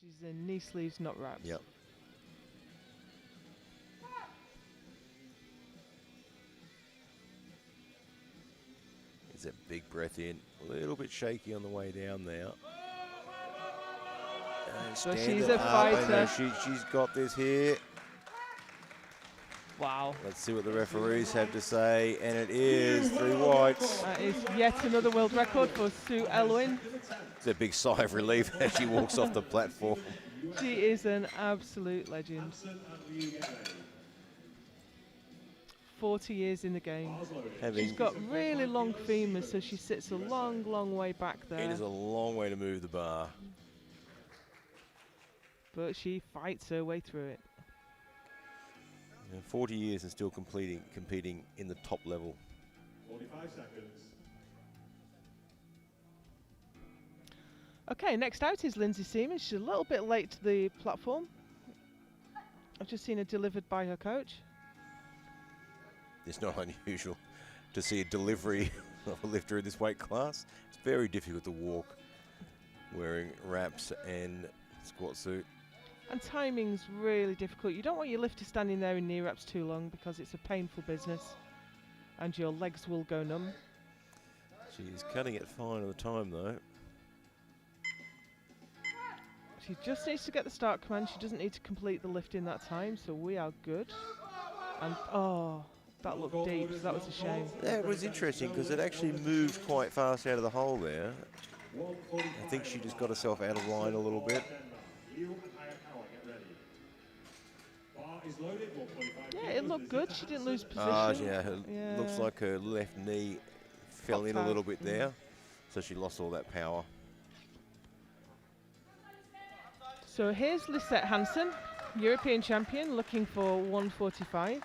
She's in knee sleeves, not wraps. Yep. It's a big breath in. A little bit shaky on the way down there. So Stand she's it a up. fighter. She's got this here. Wow. Let's see what the referees have to say. And it is 3 whites. That is yet another world record for Sue Elwin. It's a big sigh of relief as she walks off the platform. She is an absolute legend. 40 years in the game. She's got really long femurs, so she sits a long, long way back there. It is a long way to move the bar. But she fights her way through it. 40 years and still competing in the top level. 45 seconds. Okay, next out is Lindsay Seaman. She's a little bit late to the platform. I've just seen her delivered by her coach. It's not unusual to see a delivery of a lifter in this weight class. It's very difficult to walk wearing wraps and squat suit. And timing's really difficult. You don't want your lifter standing there in knee wraps too long because it's a painful business and your legs will go numb. She's cutting it fine on the time though. She just needs to get the start command. She doesn't need to complete the lift in that time, so we are good. And oh, that looked deep, so that was a shame. Yeah, it was interesting because it actually moved quite fast out of the hole there. I think she just got herself out of line a little bit. Yeah, it looked good. She didn't lose position. Yeah, looks like her left knee fell in a little bit there, so she lost all that power. So here's Lisette Hansen, European champion, looking for 145.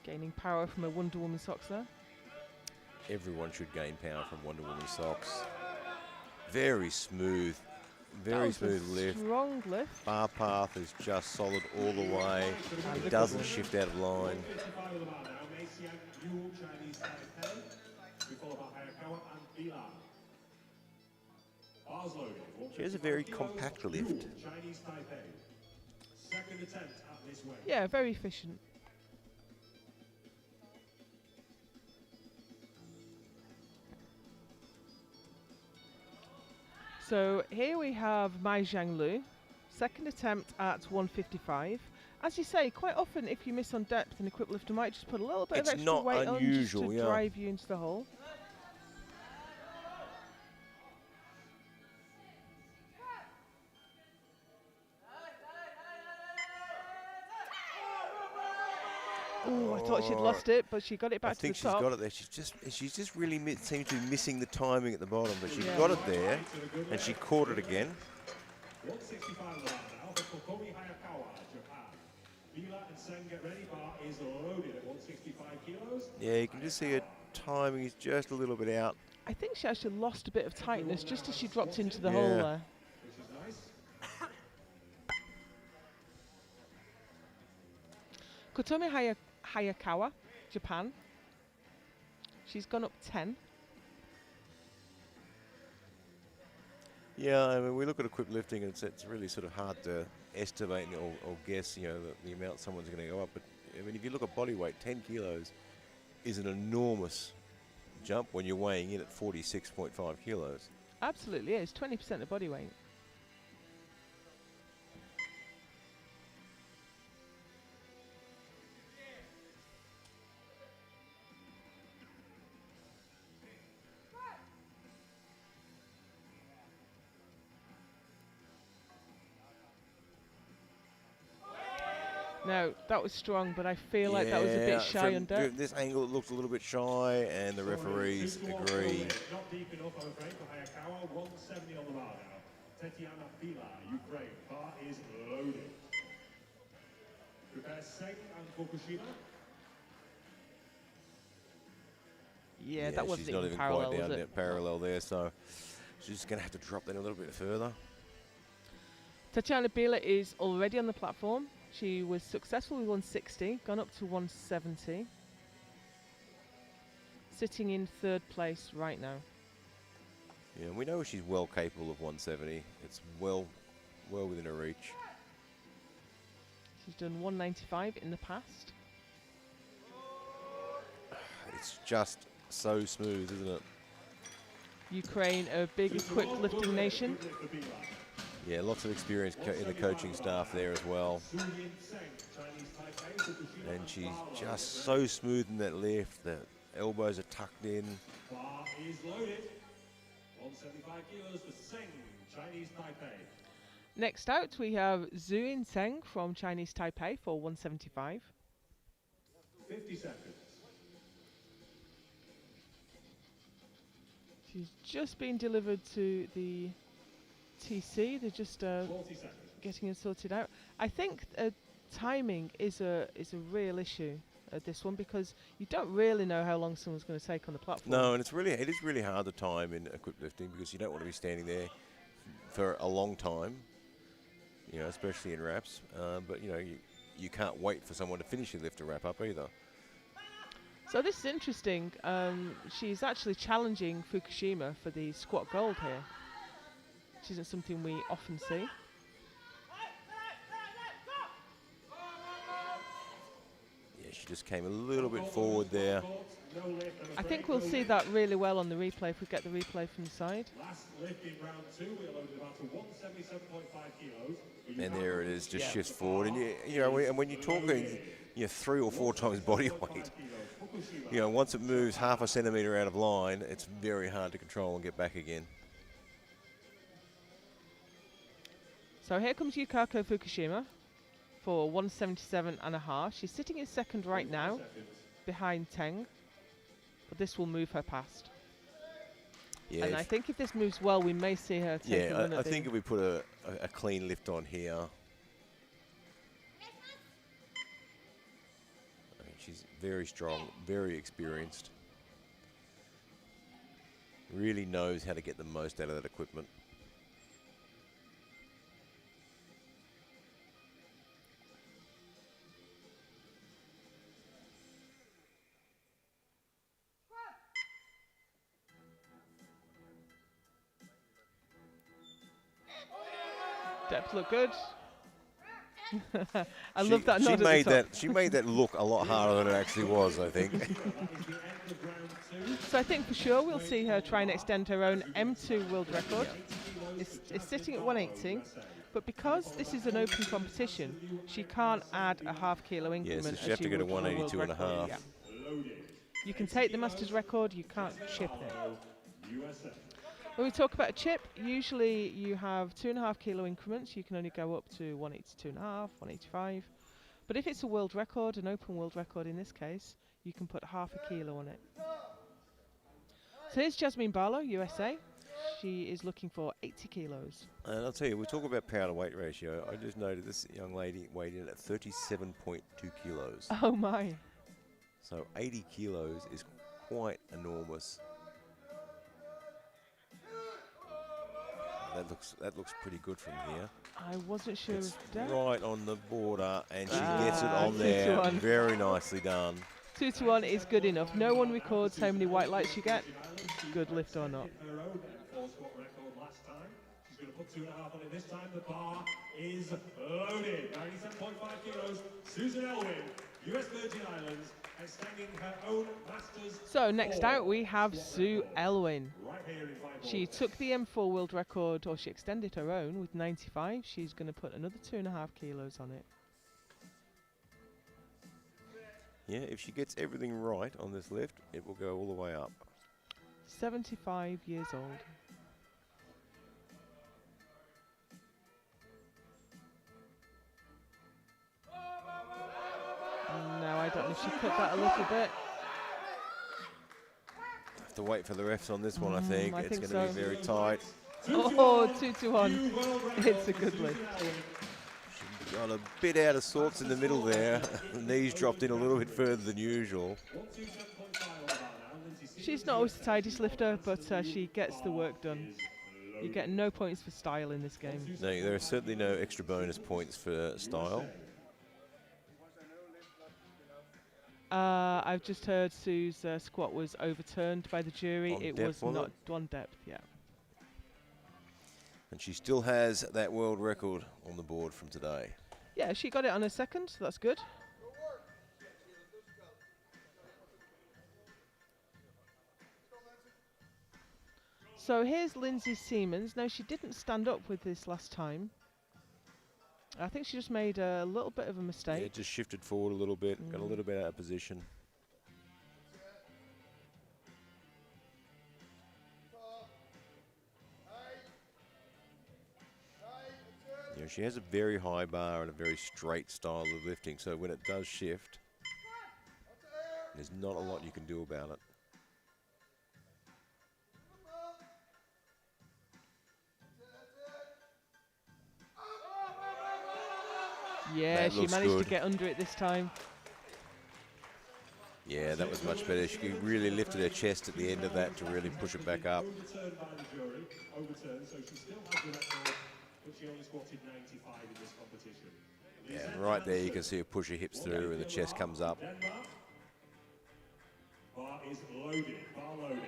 Gaining power from a Wonder Woman socks there. Everyone should gain power from Wonder Woman socks. Very smooth lift. Strong lift. Bar path is just solid all the way. It doesn't shift out of line. She has a very compact lift. Yeah, very efficient. So here we have Mai Zhanglu, second attempt at 155. As you say, quite often if you miss on depth, an equipped lifter might just put a little bit of extra weight on just to drive you into the hole. Oh, I thought she'd lost it, but she got it back to the top. I think she's got it there. She's just really seems to be missing the timing at the bottom, but she got it there, and she caught it again. 165 now for Kokomi Hayakawa, Japan. Mila and Sen, get ready. Bar is loaded at 165 kilos. Yeah, you can just see her timing is just a little bit out. I think she actually lost a bit of tightness just as she dropped into the hole there. Which is nice. Kotomi Hayakawa, Japan. She's gone up 10. Yeah, I mean, we look at equipped lifting, and it's really sort of hard to estimate or guess, you know, the amount someone's going to go up. But I mean, if you look at body weight, 10 kilos is an enormous jump when you're weighing in at 46.5 kilos. Absolutely is, 20% of body weight. No, that was strong, but I feel like that was a bit shy on depth. This angle, it looks a little bit shy, and the referees agree. Not deep enough, I'm afraid, for Hayakawa. 170 on the bar now. Tetiana Fila, Ukraine. Bar is loaded. Prepare Seng and Fukushima. Yeah, that wasn't she's not even parallel, quite down was it? that parallel there, so She's just going to have to drop that a little bit further. Tatiana Bila is already on the platform. She was successful with 160, gone up to 170. Sitting in 3rd place right now. Yeah, we know she's well capable of 170. It's well within her reach. She's done 195 in the past. It's just so smooth, isn't it? Ukraine, a big equipped lifting nation. Yeah, lots of experience in the coaching staff there as well. And she's just so smooth in that lift. The elbows are tucked in. Bar is loaded. 175 kilos for Seng, Chinese Taipei. Next out, we have Zhuyin Seng from Chinese Taipei for 175. 50 seconds. She's just been delivered to the TC. They're just 40 seconds. getting it sorted out. I think timing is a real issue at this one, because you don't really know how long someone's going to take on the platform. No, and it is really hard to time in equipped lifting, because you don't want to be standing there for a long time, you know, especially in wraps. But you know, you can't wait for someone to finish your lift to wrap up either. So this is interesting. She's actually challenging Fukushima for the squat gold here, which isn't something we often see. She just came a little bit forward there. I think we'll see that really well on the replay if we get the replay from the side. Last lift in round 2, we loaded about to 177.5 kilos. And there it is, just shifts forward. And you know, and when you're talking, 3 or 4 times body weight, you know, once it moves half a centimetre out of line, it's very hard to control and get back again. So here comes Yukako Fukushima for 177.5. She's sitting in 2nd right now, behind Teng, but this will move her past. Yeah, and I think if this moves well, we may see her take a run at I think if we put a clean lift on here, I mean, she's very strong, very experienced, really knows how to get the most out of that equipment. Depth look good. I love that nod at the top. She made that look a lot harder than it actually was, I think. So I think for sure we'll see her try and extend her own M2 world record. It's sitting at 180, but because this is an open competition, she can't add a half kilo increment. Yeah, so she has to go to 182.5. Yeah. You can take the Masters record, you can't chip it. When we talk about a chip, usually you have 2.5 kilo increments. You can only go up to 182.5, 185. But if it's a world record, an open world record in this case, you can put half a kilo on it. So here's Jasmine Barlow, USA. She is looking for 80 kilos. And I'll tell you, we talk about power to weight ratio. I just noted this young lady weighed in at 37.2 kilos. Oh my. So 80 kilos is quite enormous. That looks pretty good from here. I wasn't sure it's of that. Right on the border, and she gets it on there. Very nicely done. 2 to 1 is good enough. No one records how many white lights you get. Good lift or not. She's going to put 2.5 on it this time. The bar is loaded. 97.5 kilos. Susan Elwin, US Virgin Islands, extending her own Masters. So next out we have Sue Elwin. She took the M4 world record, or she extended her own with 95. She's going to put another 2.5 kilos on it. Yeah, if she gets everything right on this lift, it will go all the way up. 75 years old. No, I don't know if she cut that a little bit. Have to wait for the refs on this one, I think. It's going to be very tight. Oh, 2 to 1. It's a good lift. She got a bit out of sorts in the middle there. The knees dropped in a little bit further than usual. She's not always the tidiest lifter, but she gets the work done. You get no points for style in this game. No, there are certainly no extra bonus points for style. I've just heard Sue's squat was overturned by the jury. It was not on depth, yeah. And she still has that world record on the board from today. Yeah, she got it on her second, so that's good. So here's Lindsay Siemens. Now, she didn't stand up with this last time. I think she just made a little bit of a mistake. Yeah, just shifted forward a little bit, got a little bit out of position. You know, she has a very high bar and a very straight style of lifting, so when it does shift, there's not a lot you can do about it. Yeah, she managed to get under it this time. Yeah, that was much better. She really lifted her chest at the end of that to really push it back up. Overturned by the jury. Overturned, so she still has the record, but she only squatted 95 in this competition. Yeah, and right there you can see her push her hips through and the chest comes up. Bar is loaded, bar loaded.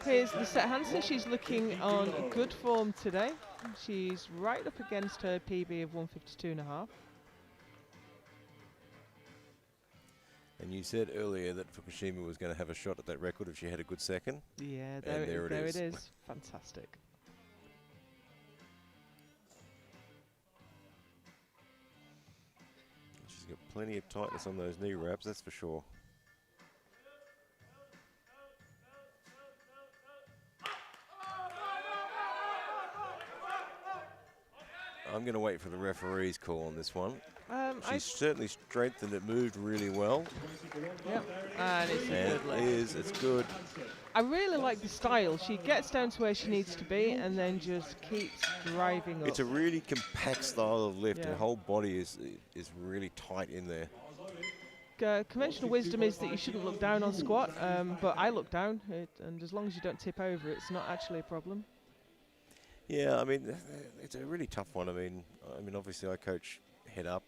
Here's Lisette Hansen. She's looking on good form today. She's right up against her PB of 152.5. And you said earlier that Fukushima was going to have a shot at that record if she had a good second. Yeah, there it is. Fantastic. She's got plenty of tightness on those knee wraps, that's for sure. I'm going to wait for the referee's call on this one. She's certainly strengthened it, moved really well. Yep, and it's good. It's good. I really like the style. She gets down to where she needs to be and then just keeps driving up. It's a really compact style of lift. Her whole body is really tight in there. Conventional wisdom is that you shouldn't look down on squat, but I look down, and as long as you don't tip over, it's not actually a problem. Yeah, I mean, it's a really tough one. I mean, obviously I coach head up,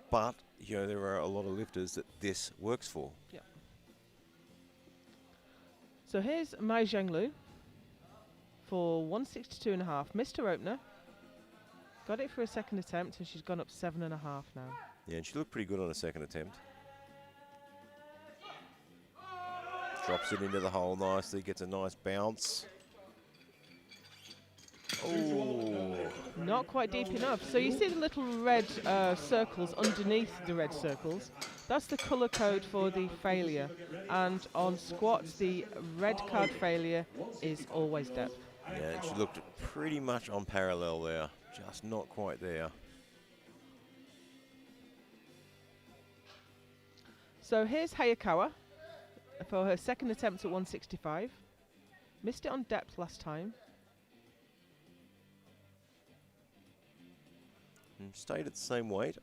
but you know there are a lot of lifters that this works for. Yeah. So here's Mai Zhenglu for 162.5. Missed her opener. Got it for a second attempt, and she's gone up 7.5 now. Yeah, and she looked pretty good on a second attempt. Drops it into the hole nicely, gets a nice bounce. Oh, not quite deep enough. So you see the little red circles underneath the red circles. That's the color code for the failure. And on squats, the red card failure is always depth. Yeah, and she looked pretty much on parallel there, just not quite there. So here's Hayakawa for her second attempt at 165. Missed it on depth last time. And stayed at the same weight.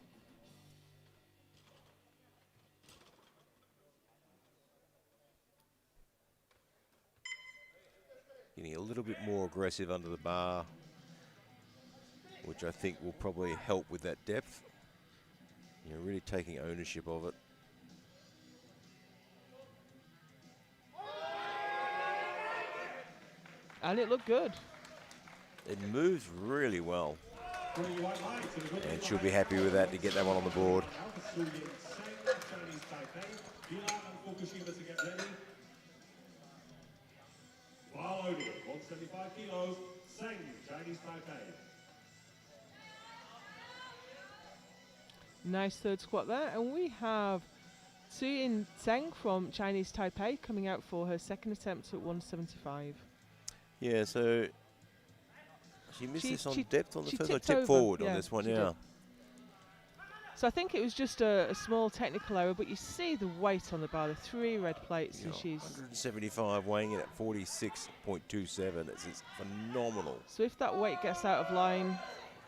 Getting a little bit more aggressive under the bar, which I think will probably help with that depth. You know, really taking ownership of it. And it looked good. It moves really well. And she'll be happy with that to get that one on the board. Bar loaded, 175 kilos, Seng, Chinese Taipei. Nice third squat there. And we have Suyin Zheng from Chinese Taipei coming out for her second attempt at 175. Yeah, so she missed this on depth on the first one. Tipped forward on this one, yeah. So I think it was just a small technical error, but you see the weight on the bar, the 3 red plates, and she's 175, weighing in at 46.27. It's phenomenal. So if that weight gets out of line,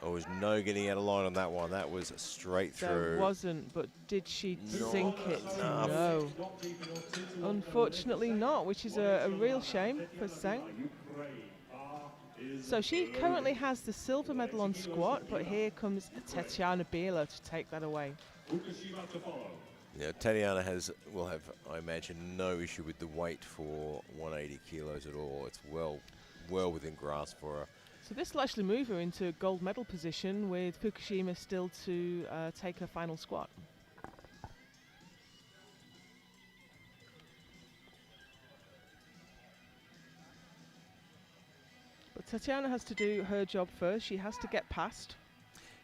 there was no getting out of line on that one. That was straight through. There wasn't, but did she sink it? No. Unfortunately not, which is a real shame for Seng. So she currently has the silver medal on squat, but here comes Tatiana Biela to take that away. Yeah, Tatiana will have, I imagine, no issue with the weight for 180 kilos at all. It's well within grasp for her. So this will actually move her into gold medal position, with Fukushima still to take her final squat. But Tatiana has to do her job first. She has to get past.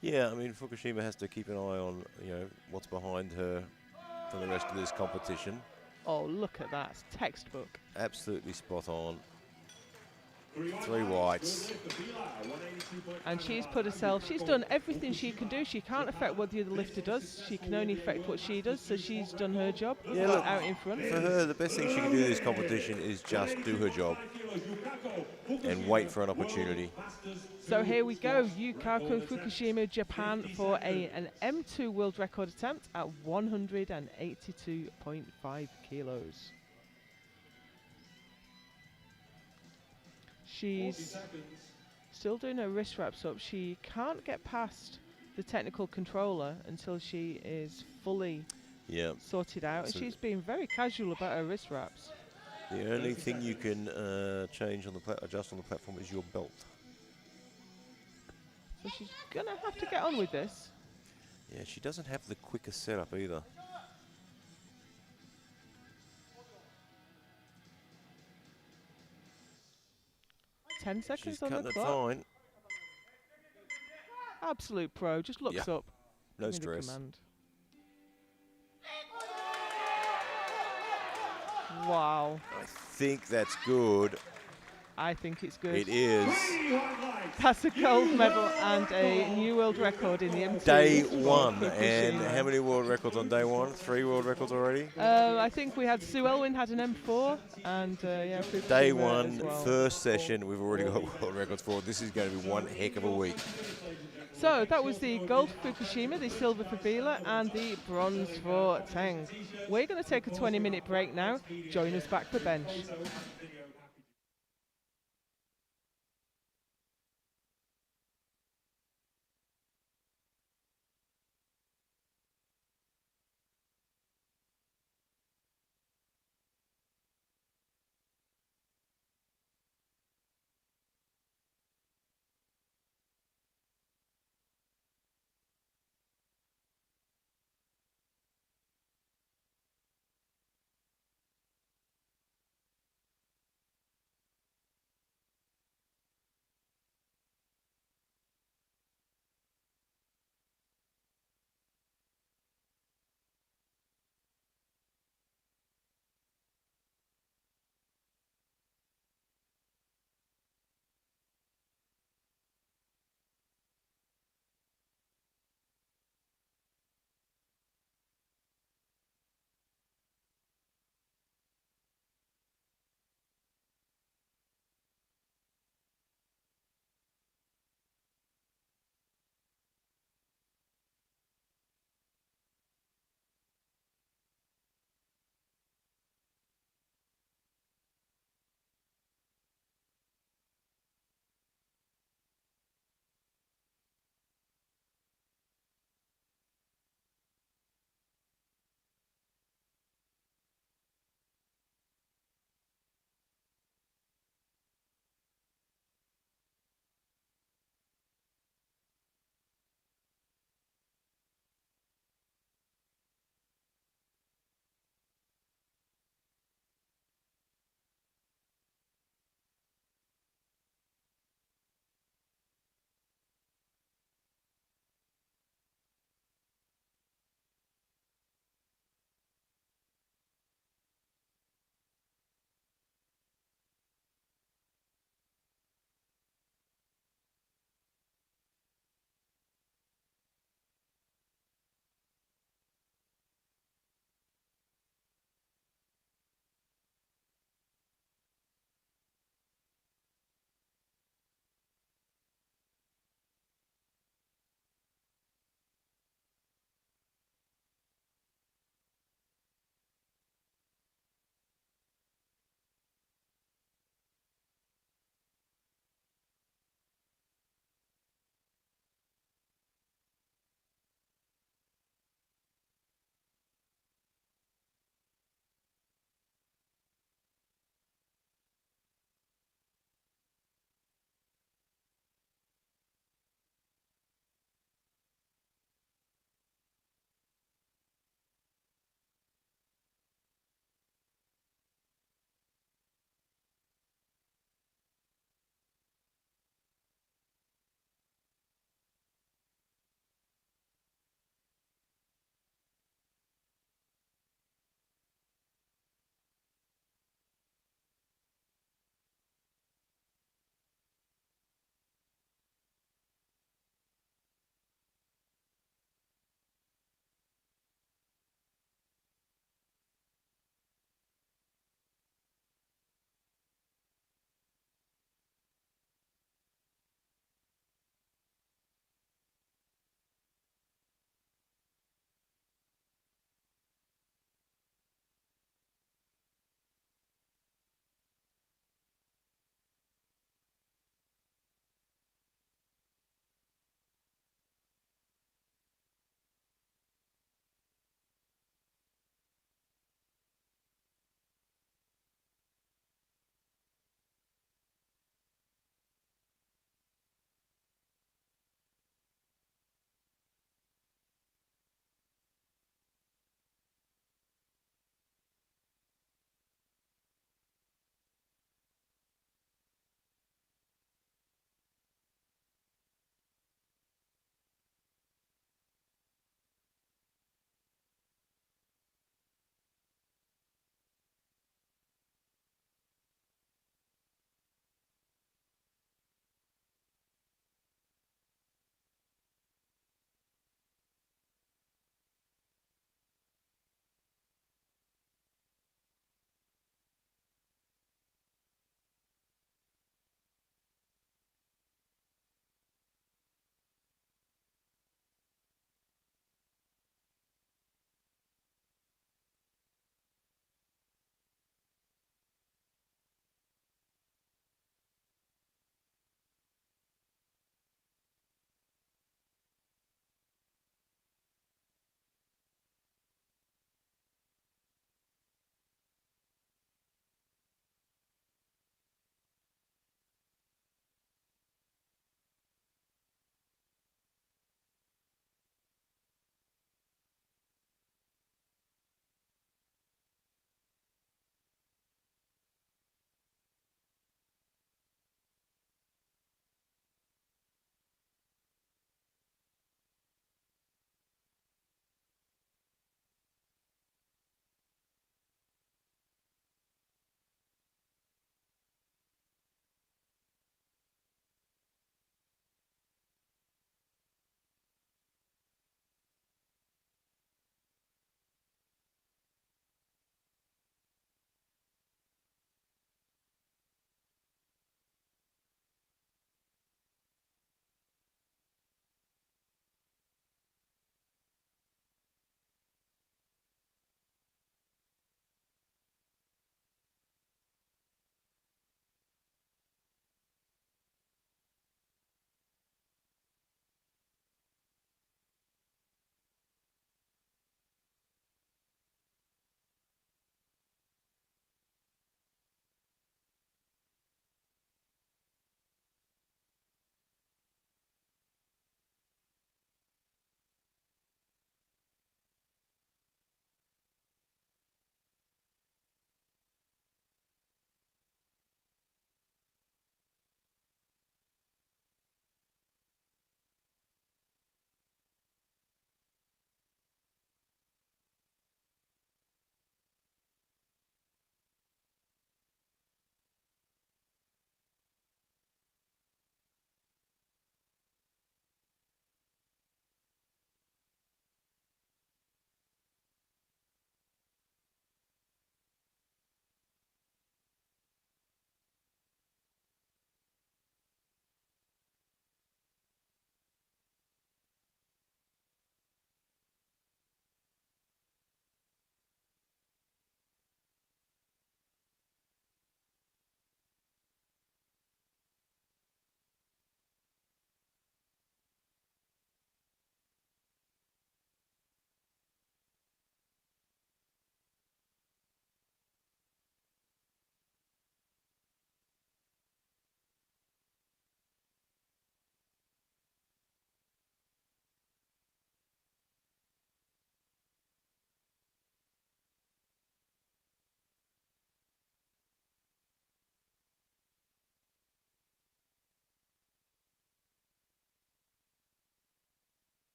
Yeah, I mean, Fukushima has to keep an eye on, what's behind her for the rest of this competition. Oh, look at that. It's textbook. Absolutely spot on. 3 whites. And she's put herself, she's done everything she can do. She can't affect what the other lifter does. She can only affect what she does, so she's done her job. Yeah, look, out in front. For her, the best thing she can do in this competition is just do her job and wait for an opportunity. So here we go, Yukako Fukushima, Japan, for an M2 world record attempt at 182.5 kilos. She's still doing her wrist wraps up. She can't get past the technical controller until she is fully sorted out. And she's been very casual about her wrist wraps. The only thing you can change on the adjust on the platform is your belt. So she's gonna have to get on with this. Yeah, she doesn't have the quickest setup either. Ten seconds She's on the cutting it clock. fine. Absolute pro, just looks up. No stress. Wow. I think that's good. I think it's good. It is. That's a gold medal and a new world record in the M2. Day 1. And how many world records on day 1? 3 world records already? I think we had Sue Elwin had an M4 and day 1, first session, we've already got world records for. This is going to be one heck of a week. So that was the gold for Fukushima, the silver for Biela, and the bronze for Teng. We're going to take a 20-minute break now. Join us back for bench.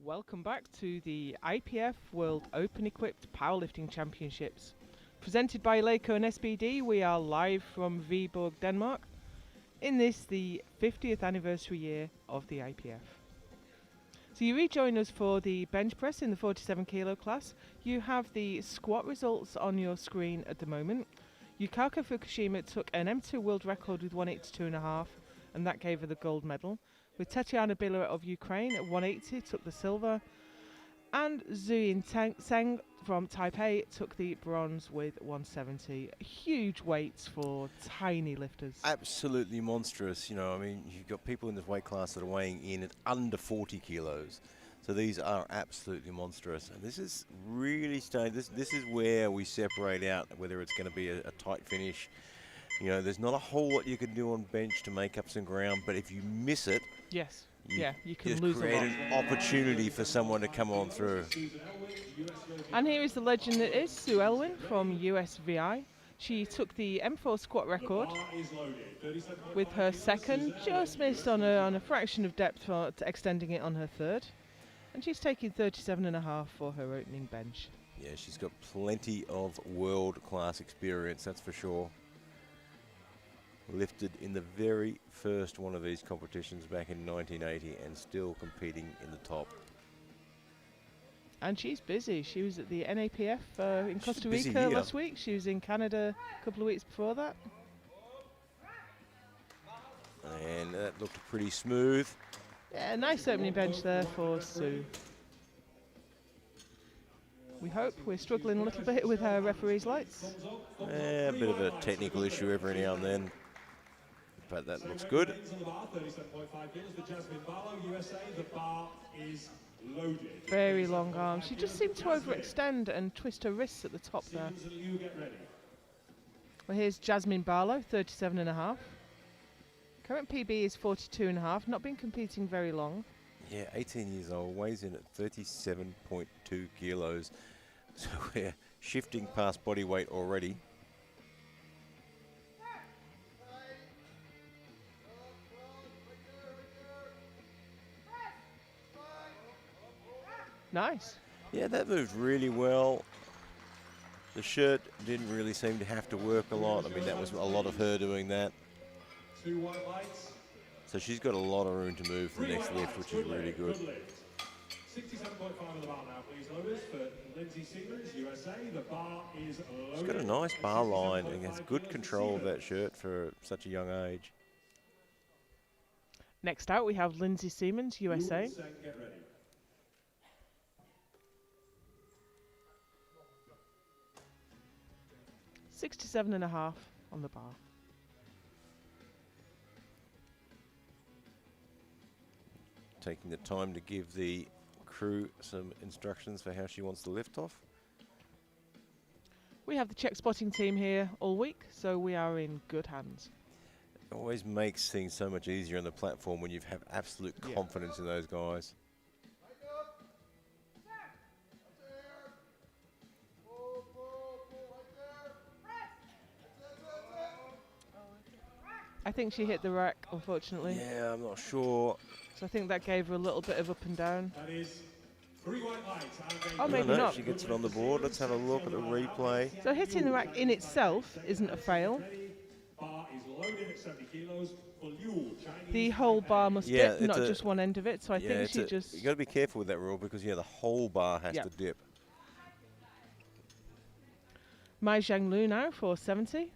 Welcome back to the IPF World Open Equipped Powerlifting Championships. Presented by Leico and SBD, we are live from Viborg, Denmark, in this, the 50th anniversary year of the IPF. So you rejoin us for the bench press in the 47 kilo class. You have the squat results on your screen at the moment. Yukako Fukushima took an M2 world record with 182.5, and that gave her the gold medal. With Tatiana Bila of Ukraine at 180 took the silver, and Zhuyin Seng from Taipei took the bronze with 170. Huge weights for tiny lifters. Absolutely monstrous. You know, I mean, you've got people in this weight class that are weighing in at under 40 kilos. So these are absolutely monstrous. And this is really starting, this is where we separate out whether it's going to be a tight finish. You know, there's not a whole lot you can do on bench to make up some ground, but if you miss it, yes, you can lose a lot. Create an opportunity for someone to come on through. And here is the legend that is Sue Elwin from USVI. She took the M4 squat record with her second, just missed on a fraction of depth for extending it on her third. And she's taking 37.5 for her opening bench. Yeah, she's got plenty of world-class experience, that's for sure. Lifted in the very first one of these competitions back in 1980 and still competing in the top. And she's busy. She was at the NAPF in Costa Rica last week. She was in Canada a couple of weeks before that. And that looked pretty smooth. Yeah, nice opening bench there for Sue. We hope. We're struggling a little bit with her referee's lights. A bit of a technical issue every now and then. But that looks good. Very long arms. She just seemed to overextend and twist her wrists at the top there. Well, here's Jasmine Barlow, 37.5. Current PB is 42.5. Not been competing very long. Yeah, 18 years old, weighs in at 37.2 kilos. So we're shifting past body weight already. Nice. Yeah, that moved really well. The shirt didn't really seem to have to work a lot. I mean, that was a lot of her doing that. So she's got a lot of room to move for the next lift, which is really good. 67.5 of the bar now, please, loaders, for Lindsay Siemens, USA. The bar is loaded. She's got a nice bar line and has good control of that shirt for such a young age. Next out, we have Lindsay Siemens, USA. Get ready. 67.5 on the bar. Taking the time to give the crew some instructions for how she wants to lift off. We have the Czech spotting team here all week, so we are in good hands. It always makes things so much easier on the platform when you have absolute confidence in those guys. I think she hit the rack, unfortunately. Yeah, I'm not sure. So I think that gave her a little bit of up and down. That is 3 white lights. Oh, maybe not. She gets it on the board. Let's have a look at the replay. So hitting the rack in itself isn't a fail. Bar is loaded at 70 kilos. The whole bar must dip, not just one end of it. So I think she just... You've got to be careful with that rule because, the whole bar has to dip. Mai Zhanglu now for 70.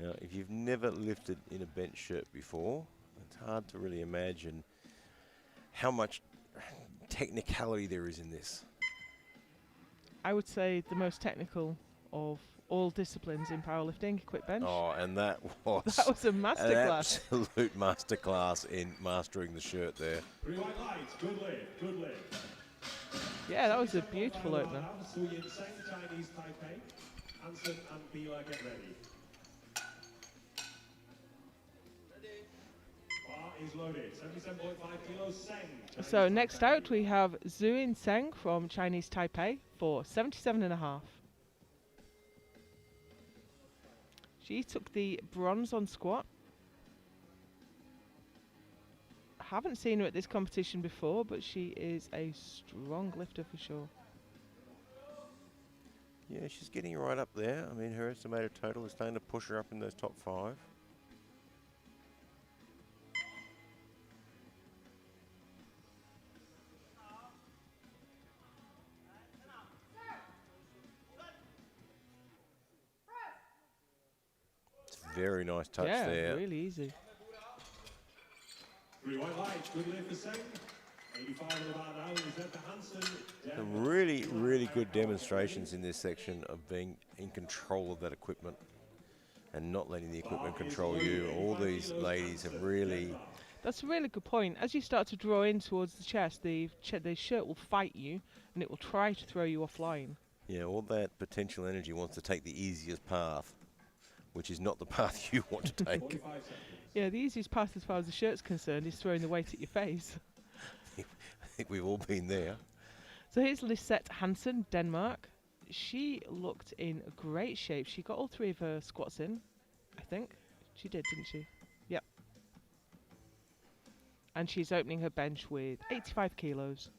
Now, if you've never lifted in a bench shirt before, it's hard to really imagine how much technicality there is in this. I would say the most technical of all disciplines in powerlifting, equip bench. Oh, and that was a masterclass. An absolute masterclass in mastering the shirt there. 3 white lights. Good lift. Good lift. Yeah, that was a beautiful opener. Zhuyin Seng, Chinese Taipei. Hansen and Bila, get ready. Bar is loaded. 77.5 kilos. Seng. So next out we have Zhuyin Seng from Chinese Taipei for 77.5. She took the bronze on squat. Haven't seen her at this competition before, but she is a strong lifter for sure. Yeah, she's getting right up there. I mean, her estimated total is starting to push her up in those top 5. It's a very nice touch there. Yeah, really easy. 3 white lights, good lift for Seng. 85 on the bar now, is that for Hansen? Some really, really good demonstrations in this section of being in control of that equipment and not letting the equipment control you. All these ladies have really... That's a really good point. As you start to draw in towards the chest, the shirt will fight you and it will try to throw you offline. Yeah, all that potential energy wants to take the easiest path, which is not the path you want to take. Yeah, the easiest path as far as the shirt's concerned is throwing the weight at your face. I think we've all been there. So here's Lisette Hansen, Denmark. She looked in great shape. She got all 3 of her squats in, I think. She did, didn't she? Yep. And she's opening her bench with 85 kilos.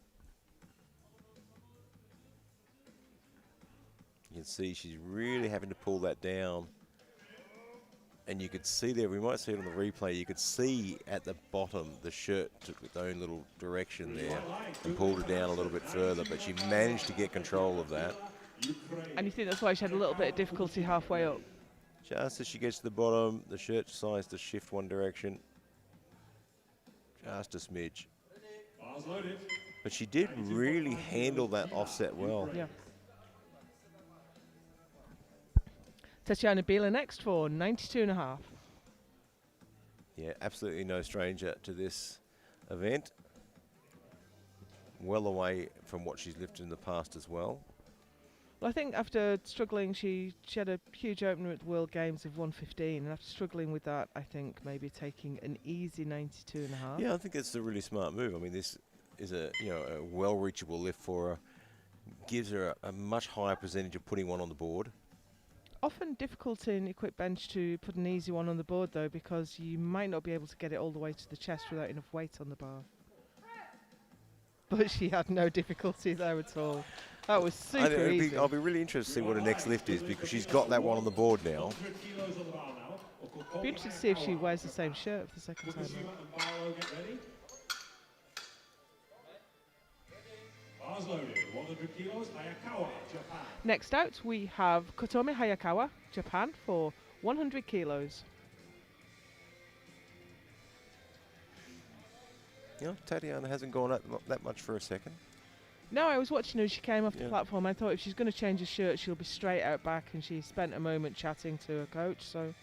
You can see she's really having to pull that down. And you could see there, we might see it on the replay, you could see at the bottom the shirt took its own little direction there and pulled it down a little bit further, but she managed to get control of that. And you think that's why she had a little bit of difficulty halfway up? Just as she gets to the bottom, the shirt decides to shift one direction. Just a smidge. But she did really handle that offset well. Yeah. Tatiana Bieler next for 92.5. Yeah, absolutely no stranger to this event. Well away from what she's lifted in the past as well. Well, I think after struggling, she had a huge opener at the World Games of 115, and after struggling with that, I think maybe taking an easy 92.5. Yeah, I think that's a really smart move. I mean, this is a well reachable lift for her. Gives her a much higher percentage of putting one on the board. Often difficult in equipped bench to put an easy one on the board though, because you might not be able to get it all the way to the chest without enough weight on the bar. But she had no difficulty there at all. That was super easy. I'll be really interested to see what her next lift is, because she's got that one on the board now. Be interested to see if she wears the same shirt for the second time. Next out, we have Kotomi Hayakawa, Japan, for 100 kilos. You know, Tatiana hasn't gone up that much for a second. No, I was watching her as she came off the platform. I thought if she's going to change her shirt, she'll be straight out back, and she spent a moment chatting to her coach, so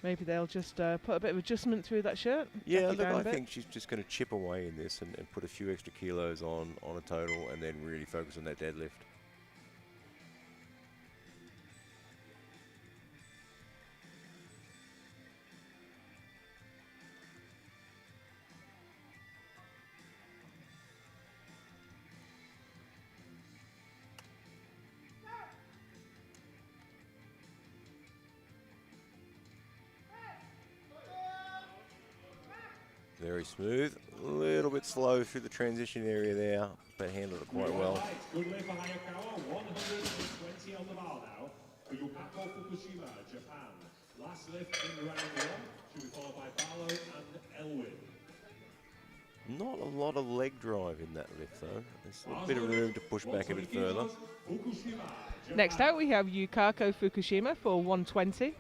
maybe they'll just put a bit of adjustment through that shirt. Yeah, look, I think she's just going to chip away in this and put a few extra kilos on a total, and then really focus on that deadlift. Very smooth, a little bit slow through the transition area there, but handled it quite well. Good lift for Hayakawa, 120 on the bar now for Yukako Fukushima, Japan. Last lift in round 1, to be followed by Barlow and Elwin. Not a lot of leg drive in that lift though. There's a bit of room to push back a bit further. Next out we have Yukako Fukushima for 120.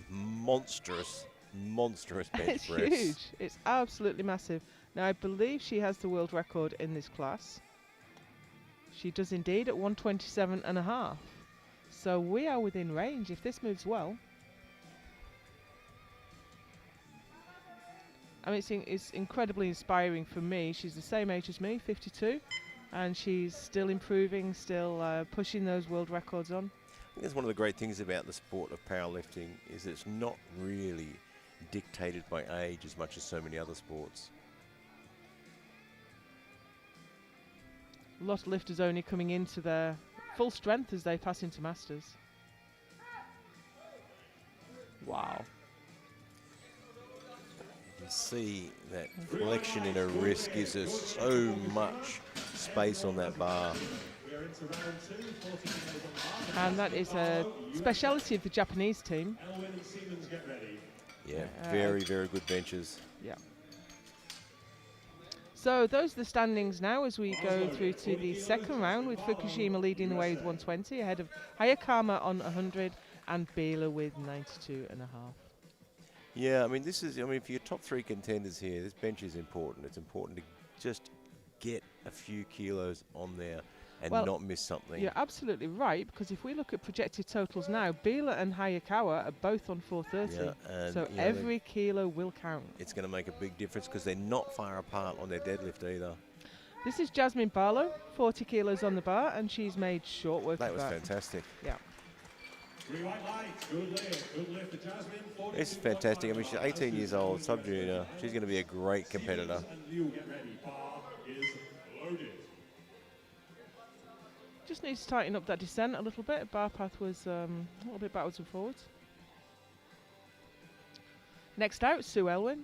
Monstrous bench It's press. huge. It's absolutely massive. Now I believe she has the world record in this class. She does indeed at 127.5. So we are within range if this moves well. I mean, it's incredibly inspiring for me. She's the same age as me, 52, and she's still improving, still pushing those world records on. I think that's one of the great things about the sport of powerlifting is it's not really dictated by age as much as so many other sports. A lot of lifters only coming into their full strength as they pass into masters. Wow. You can see that flexion in her wrist gives her so much space on that bar. And that is a speciality of the Japanese team. Yeah, very, very good benches. Yeah. So those are the standings now as we go through to the second round, with Fukushima leading the way with 120 ahead of Hayakawa on 100 and Bila with 92.5. Yeah, I mean, this is, I mean, for your top three contenders here, this bench is important. It's important to just get a few kilos on there and not miss something. You're absolutely right, because if we look at projected totals now, Bila and Hayakawa are both on 430. Yeah, so every kilo will count. It's going to make a big difference because they're not far apart on their deadlift either. This is Jasmine Barlow, 40 kilos on the bar, and she's made short work of that. That was fantastic. Yeah. It's fantastic. I mean, she's 18 years old, sub-junior. She's going to be a great competitor. Just needs to tighten up that descent a little bit. Bar path was a little bit backwards and forwards. Next out, Sue Elwin.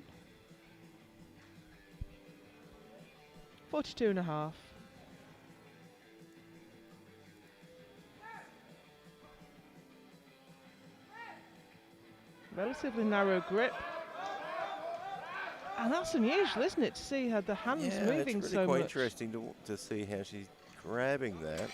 42.5. Relatively narrow grip. And that's unusual, isn't it, to see her the hands moving it's really so quite much. interesting to see how she's grabbing that.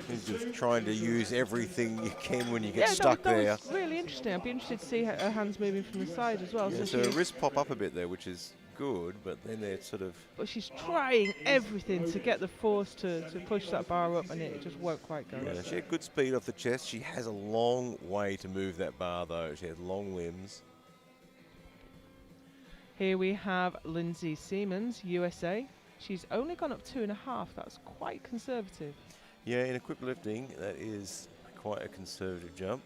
She's just trying to use everything you can when you get stuck there. That was really interesting. I'd be interested to see her hands moving from the side as well. Yeah, so her wrists pop up a bit there, which is good, but then they're sort of... But she's trying everything to get the force to push that bar up, and it just won't quite go. Yeah, she had good speed off the chest. She has a long way to move that bar, though. She has long limbs. Here we have Lindsay Siemens, USA. She's only gone up 2.5. That's quite conservative. Yeah, in equipped lifting, that is quite a conservative jump.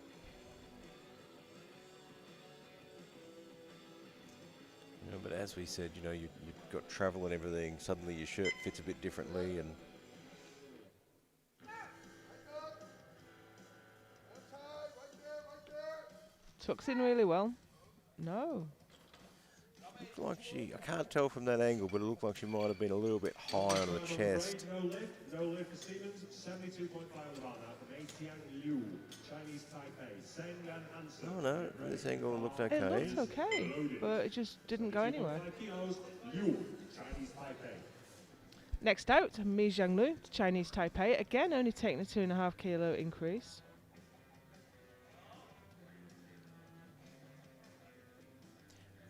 You know, but as we said, you know, you've got travel and everything. Suddenly your shirt fits a bit differently, and tucks in really well. No. looked like she, I can't tell from that angle, but it looked like she might have been a little bit high on the chest. No lift for Stevens, 72.5 on the bar now from Atian Liu, Chinese Taipei, Seng and Hansen. Oh no, this angle looked okay. It looked okay, but it just didn't go anywhere. Liu, Chinese Taipei. Next out, Mi Jianglu, Chinese Taipei, again only taking a 2.5 kilo increase.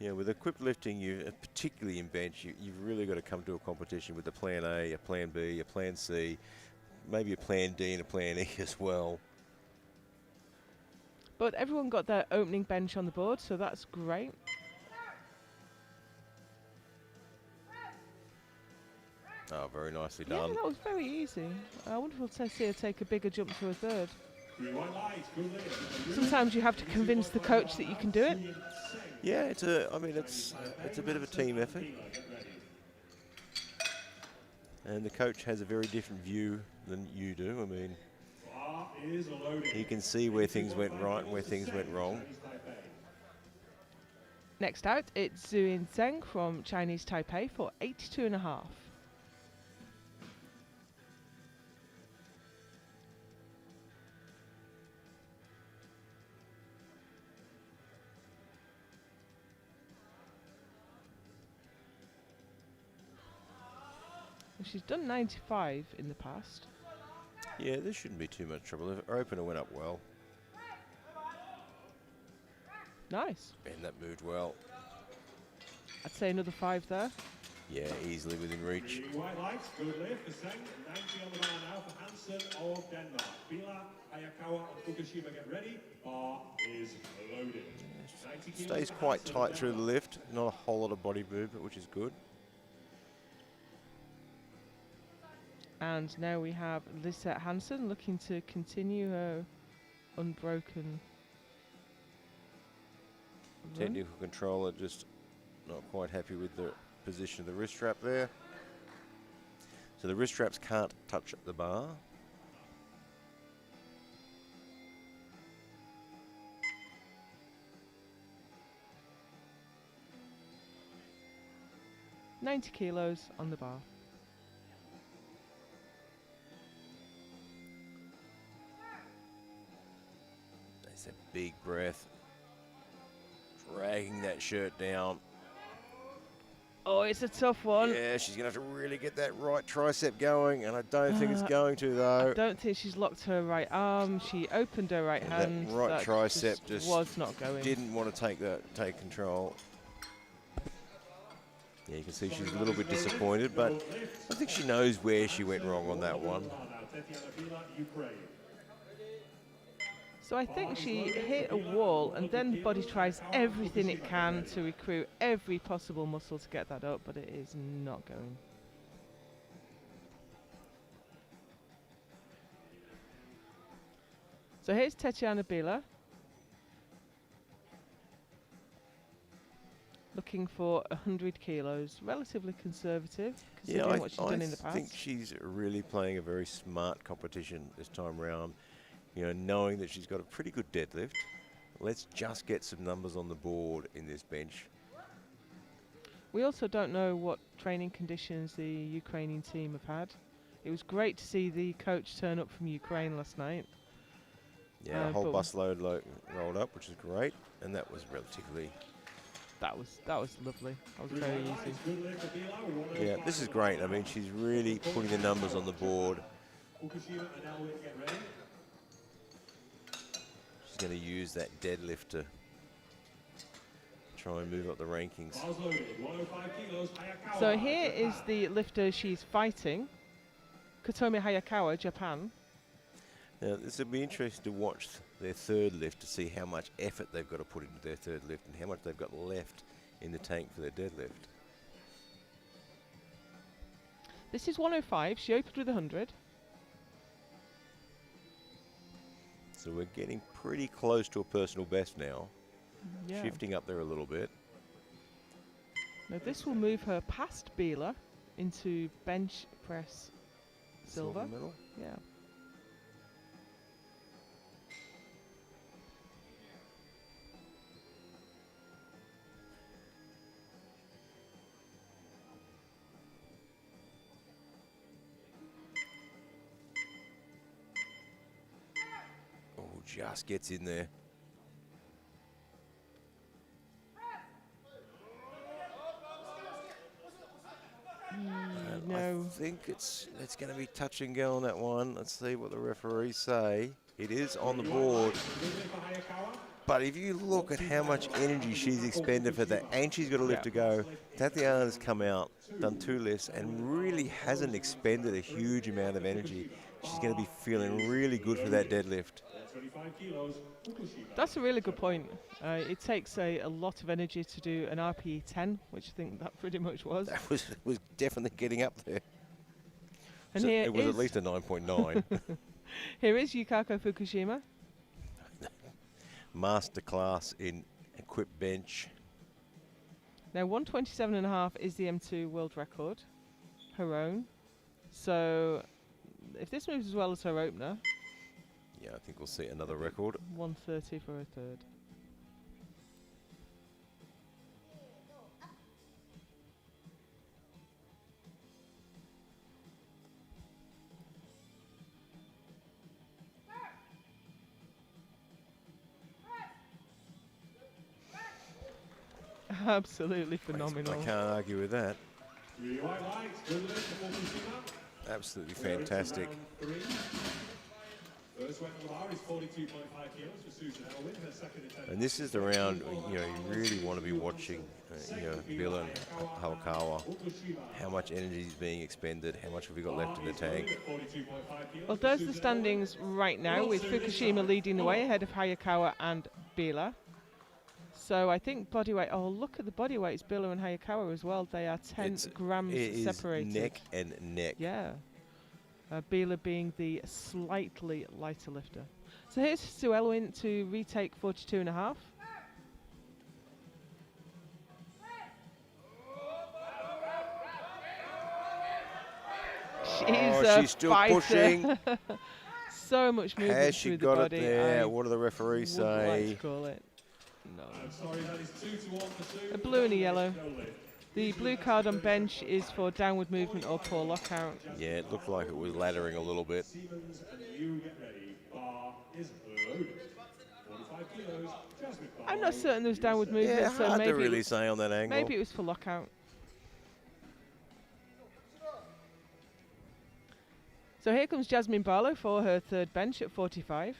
Yeah, with equipped lifting, particularly in bench, you've really got to come to a competition with a plan A, a plan B, a plan C, maybe a plan D and a plan E as well. But everyone got their opening bench on the board, so that's great. Oh, very nicely done. Yeah, that was very easy. I wonder if we'll see her take a bigger jump to a third. Sometimes you have to convince the coach that you can do it. Yeah, it's a bit of a team effort. And the coach has a very different view than you do. I mean, he can see where things went right and where things went wrong. Next out, it's Zhuyin Zheng from Chinese Taipei for 82.5. She's done 95 in the past. Yeah, this shouldn't be too much trouble. Her opener went up well. Nice. And that moved well. I'd say another 5 there. Yeah, easily within reach. White lights, good lift for Seng, 90 on the bar now for Hansen of Denmark. Bila, Hayakawa and Fukushima get ready. Bar is loaded. Stays quite tight through the lift. Not a whole lot of body movement, which is good. And now we have Lisette Hansen looking to continue her unbroken run. Technical controller just not quite happy with the position of the wrist strap there. So the wrist straps can't touch the bar. 90 kilos on the bar. That's a big breath. Dragging that shirt down. Oh, it's a tough one. Yeah, she's going to have to really get that right tricep going, and I don't think it's going to, though. I don't think she's locked her right arm. She opened her right hand. That right tricep just was not going. Didn't want to take control. Yeah, you can see she's a little bit disappointed, but I think she knows where she went wrong on that one. So I think she hit a wall, and then the body tries everything it can to recruit every possible muscle to get that up, but it is not going. So here's Tatiana Bila, looking for 100 kilos, relatively conservative, considering what she's done in the past. I think she's really playing a very smart competition this time round. You know, knowing that she's got a pretty good deadlift. Let's just get some numbers on the board in this bench. We also don't know what training conditions the Ukrainian team have had. It was great to see the coach turn up from Ukraine last night. Yeah, a whole busload rolled up, which is great, and that was relatively... That was lovely. That was very easy. Yeah, this is great. I mean, she's really putting the numbers on the board. She's going to use that deadlift to try and move up the rankings. So here is the lifter she's fighting, Kotomi Hayakawa, Japan. Now, this will be interesting to watch their third lift to see how much effort they've got to put into their third lift and how much they've got left in the tank for their deadlift. This is 105. She opened with 100. So we're getting pretty close to a personal best now. Yeah. Shifting up there a little bit. Now this will move her past Bila into bench press silver. Medal? Yeah. Just gets in there. No. I think it's going to be touch and go on that one. Let's see what the referees say. It is on the board. But if you look at how much energy she's expended for that, and she's got a lift to go, Tatiana's come out, done 2 lifts, and really hasn't expended a huge amount of energy. She's going to be feeling really good for that deadlift. That's a really good point. It takes a lot of energy to do an RPE 10, which I think that pretty much was. That was definitely getting up there. And so here it was at least a 9.9. Here is Yukako Fukushima. Masterclass in equip bench. Now 127.5 is the M2 world record, her own. So if this moves as well as her opener, yeah, I think we'll see another record. 130 for a third. Absolutely phenomenal. I can't argue with that. Absolutely fantastic. And this is the round, you know, you really want to be watching, Bila and Hayakawa. How much energy is being expended? How much have we got left in the tank? Well, there's the standings right now, with Fukushima leading the way ahead of Hayakawa and Bila. So I think body weight. Oh, look at the body weights, Bila and Hayakawa as well. They are 10 grams separated. Neck and neck. Yeah. Bila being the slightly lighter lifter. So here's Sue Elwin to retake 42.5. She's still fighter. pushing. So much movement Has she through got the body. it there? What do the referees say? Like to call it. No. A blue and a yellow. The blue card on bench is for downward movement or poor lockout. Yeah, it looked like it was laddering a little bit. I'm not certain there was downward movement, Yeah, so hard maybe to really say on that angle. Maybe it was for lockout. So here comes Jasmine Barlow for her third bench at 45.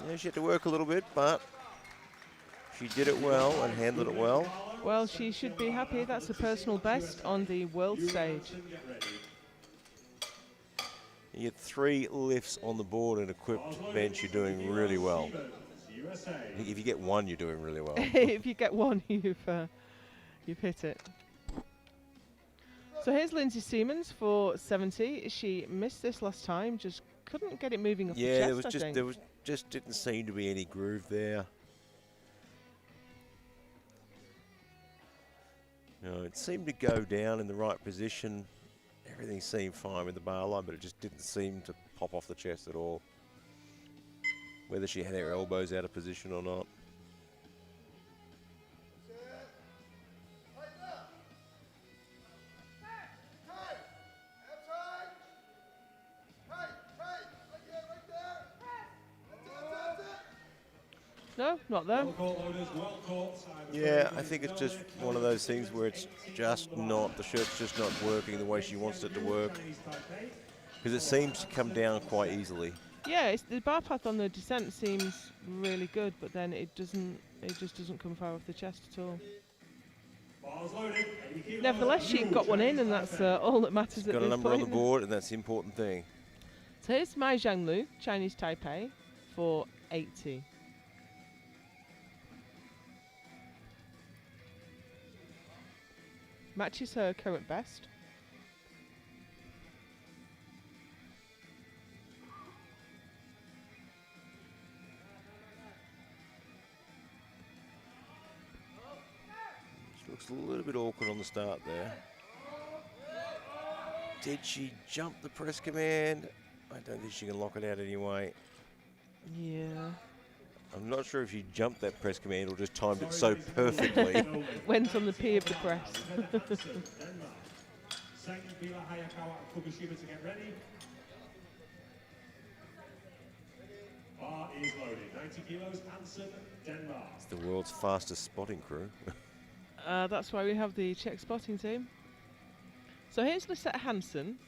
Yeah, she had to work a little bit, but she did it well and handled it well. Well, she should be happy. That's a personal best on the world stage. You get 3 lifts on the board and equipped bench, you're doing really well. If you get 1, you're doing really well. If you get 1, you've hit it. So here's Lindsay Siemens for 70. She missed this last time, just couldn't get it moving up the chest, there just didn't seem to be any groove there. No, it seemed to go down in the right position. Everything seemed fine with the bar line, but it just didn't seem to pop off the chest at all. Whether she had her elbows out of position or not. No, not there. Yeah, I think it's just one of those things where it's just not, the shirt's just not working the way she wants it to work. Because it seems to come down quite easily. Yeah, the bar path on the descent seems really good, but then it just doesn't come far off the chest at all. Nevertheless, she got one in, and that's all that matters at this point. Got a number on the board, and that's the important thing. So here's Mai Zhanglu, Chinese Taipei, for 80. Matches her current best. She looks a little bit awkward on the start there. Did she jump the press command? I don't think she can lock it out anyway. Yeah. I'm not sure if she jumped that press command or just timed it so perfectly. Went on the P of the press. Bar is loaded. 90 kilos, Hansen, Denmark. It's the world's fastest spotting crew. That's why we have the Czech spotting team. So here's Lisette Hansen.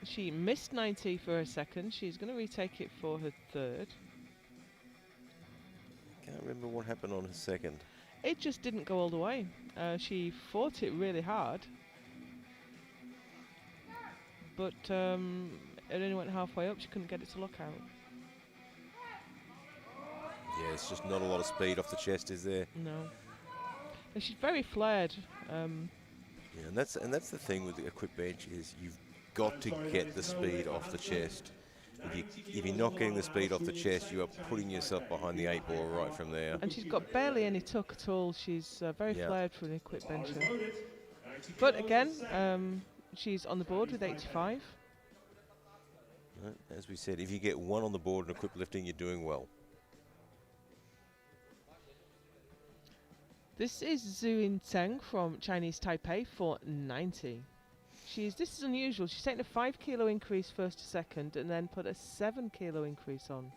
She missed 90 for her second. She's going to retake it for her third. Can't remember what happened on her second. It just didn't go all the way. She fought it really hard, but it only went halfway up. She couldn't get it to lock out. Yeah, it's just not a lot of speed off the chest, is there? No. And she's very flared. Yeah, and that's the thing with the equipped bench is you've got to get the speed off the chest. If you're not getting the speed off the chest, you are putting yourself behind the 8 ball right from there. And she's got barely any tuck at all. She's very flared for an equipped bencher. But again, she's on the board with 85. As we said, if you get 1 on the board in equipped lifting, you're doing well. This is Zhu Yinteng from Chinese Taipei for 90. This is unusual. She's taken a 5 kilo increase first to second and then put a 7 kilo increase on.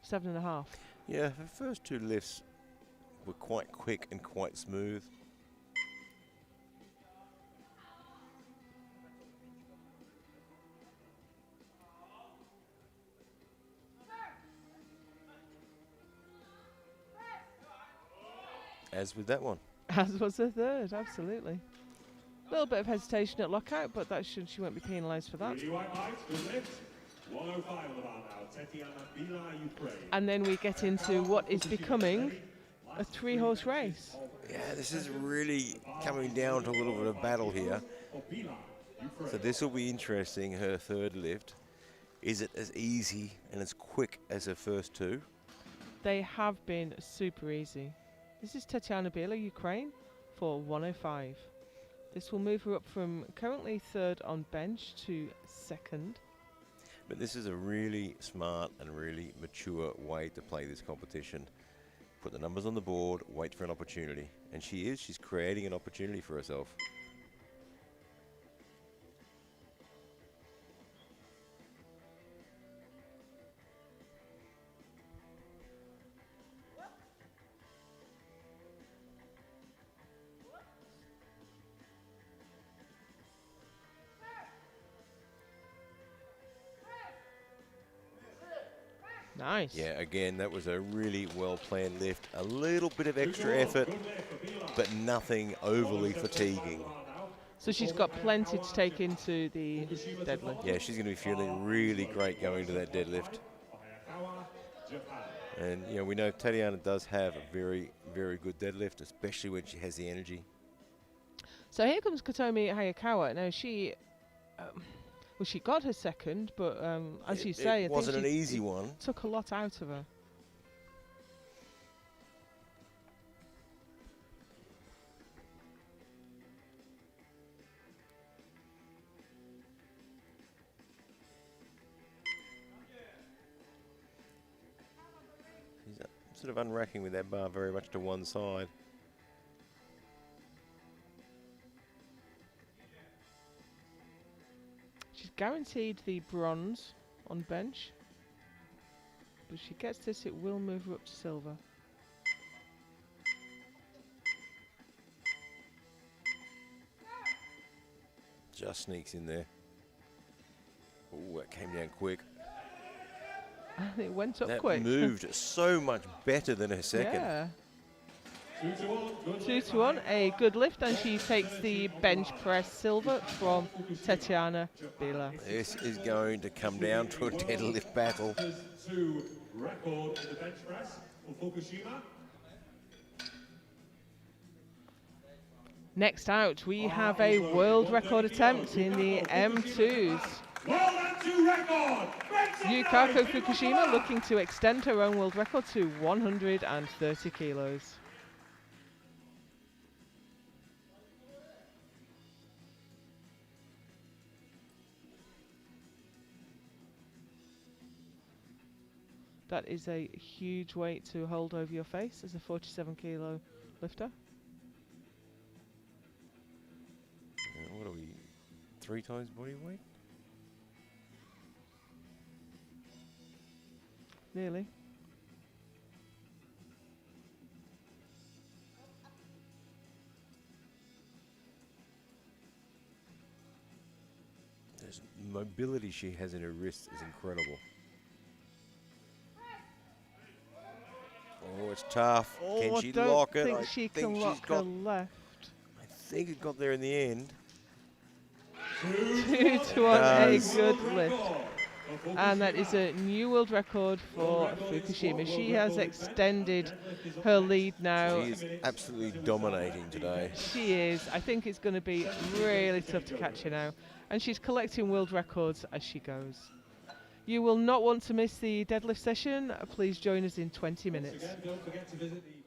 7.5. Yeah, her first 2 lifts were quite quick and quite smooth. As with that one. As was her third, absolutely. A little bit of hesitation at lockout, but she won't be penalised for that. And then we get into what is becoming a 3-horse race. Yeah, this is really coming down to a little bit of battle here. So this will be interesting, her third lift. Is it as easy and as quick as her first 2? They have been super easy. This is Tatiana Bila, Ukraine, for 105. This will move her up from currently 3rd on bench to 2nd. But this is a really smart and really mature way to play this competition. Put the numbers on the board, wait for an opportunity. And she's creating an opportunity for herself. Nice. Yeah, again, that was a really well-planned lift. A little bit of extra effort, but nothing overly fatiguing. So she's got plenty to take into the deadlift. Yeah, she's going to be feeling really great going to that deadlift. And, you know, we know Tatiana does have a very, very good deadlift, especially when she has the energy. So here comes Kotomi Hayakawa. Now she... well, she got her 2nd, but as you say, it wasn't an easy one. Took a lot out of her. She's sort of unracking with that bar very much to one side. She's guaranteed the bronze on bench. But if she gets this, it will move her up to silver. Just sneaks in there. Oh, that came down quick. And it went up that quick. That moved so much better than her 2nd. Yeah. 2 to 1, a good lift, and she takes the bench press silver from Tatiana Bila. This is going to come down to a deadlift battle. Record in the bench press for Fukushima. Next out, we have a world record attempt in the M2s. Yukako Fukushima looking to extend her own world record to 130 kilos. That is a huge weight to hold over your face as a 47 kilo lifter. What are we, 3 times body weight? Nearly. The mobility she has in her wrist is incredible. Oh, it's tough. Oh, can she lock it? I think she can lock her left. I think it got there in the end. 2 to 1, a good lift. And that is a new world record for Fukushima. She has extended her lead now. She is absolutely dominating today. She is. I think it's going to be really tough to catch her now. And she's collecting world records as she goes. You will not want to miss the deadlift session. Please join us in 20 minutes. Don't forget to visit the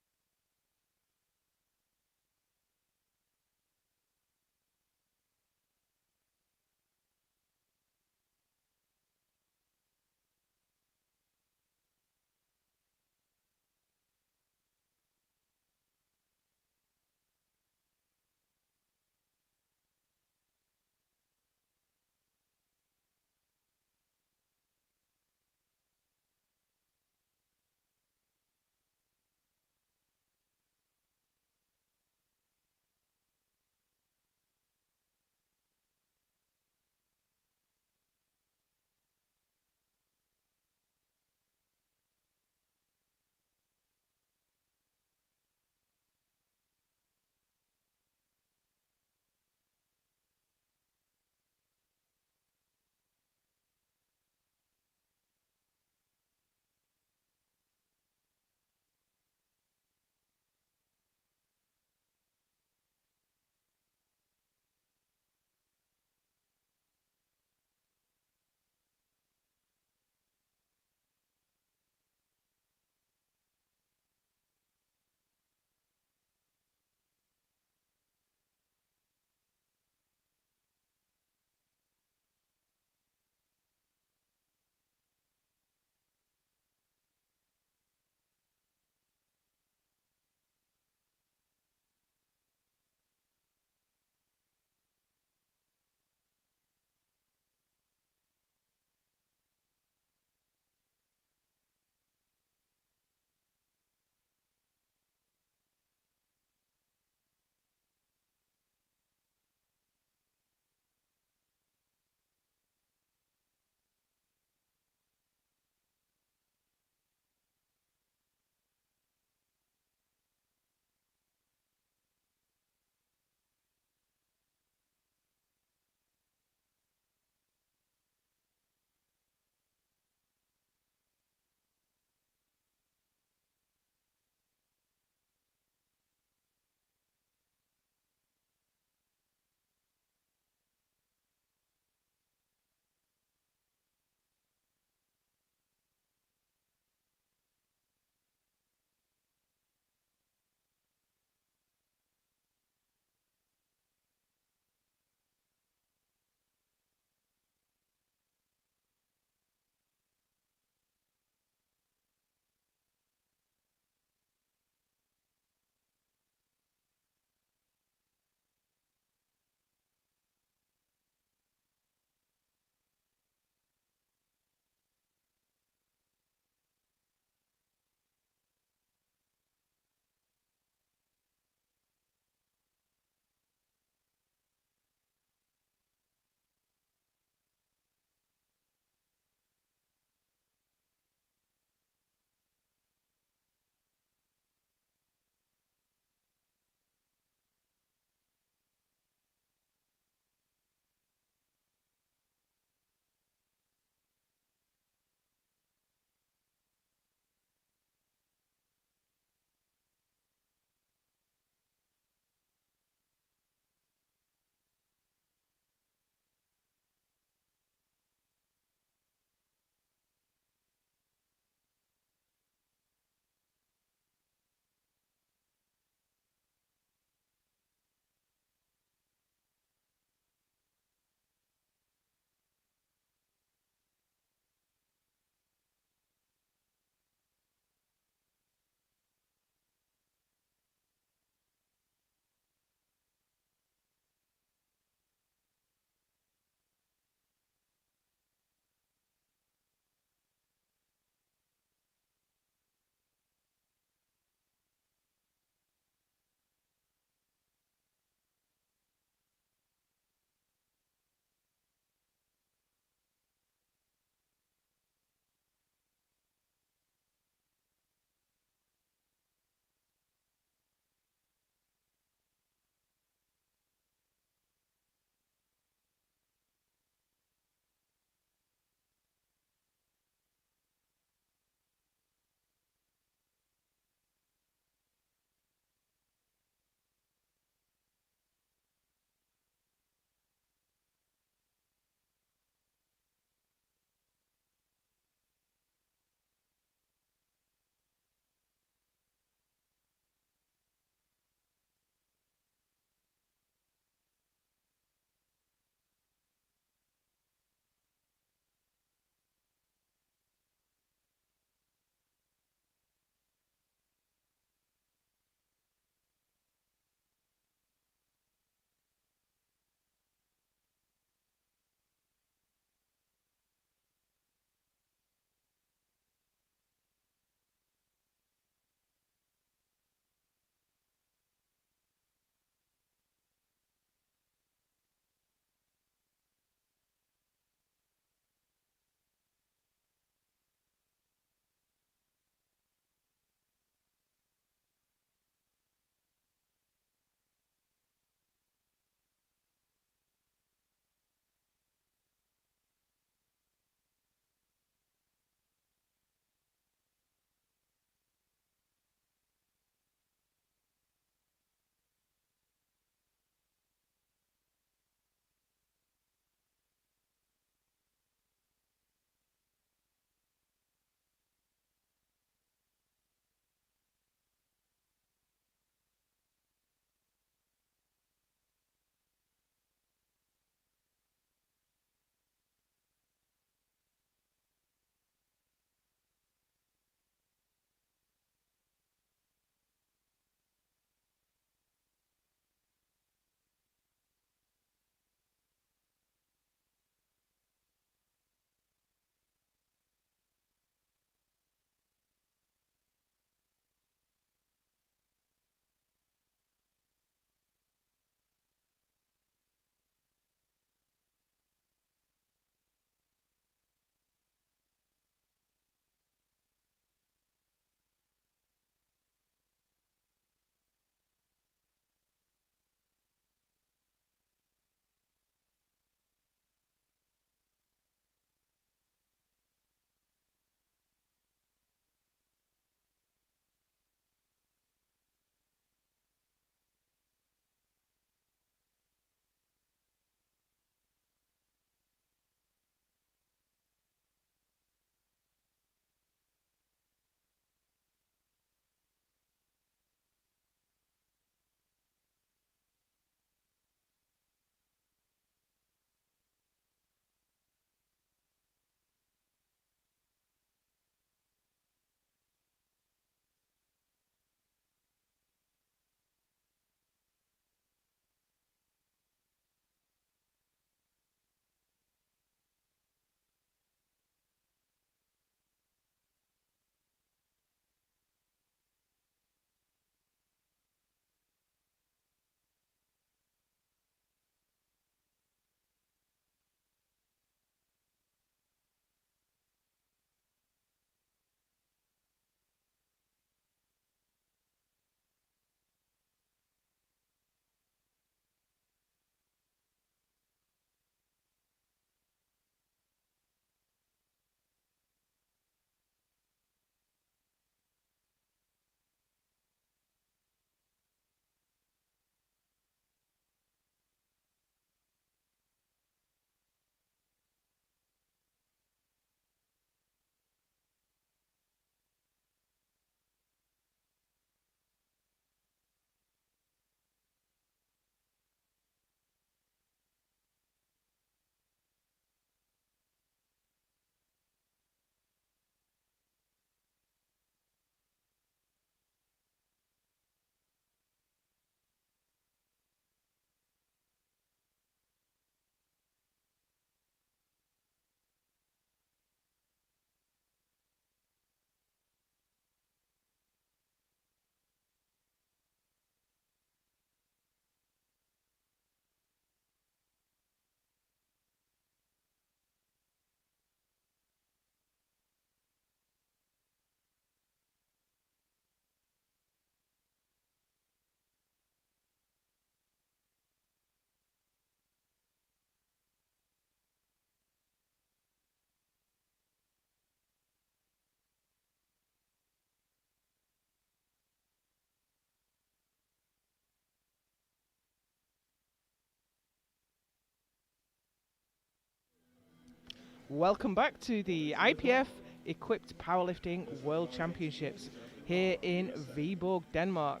Welcome back to the IPF Equipped Powerlifting World Championships here in Viborg, Denmark.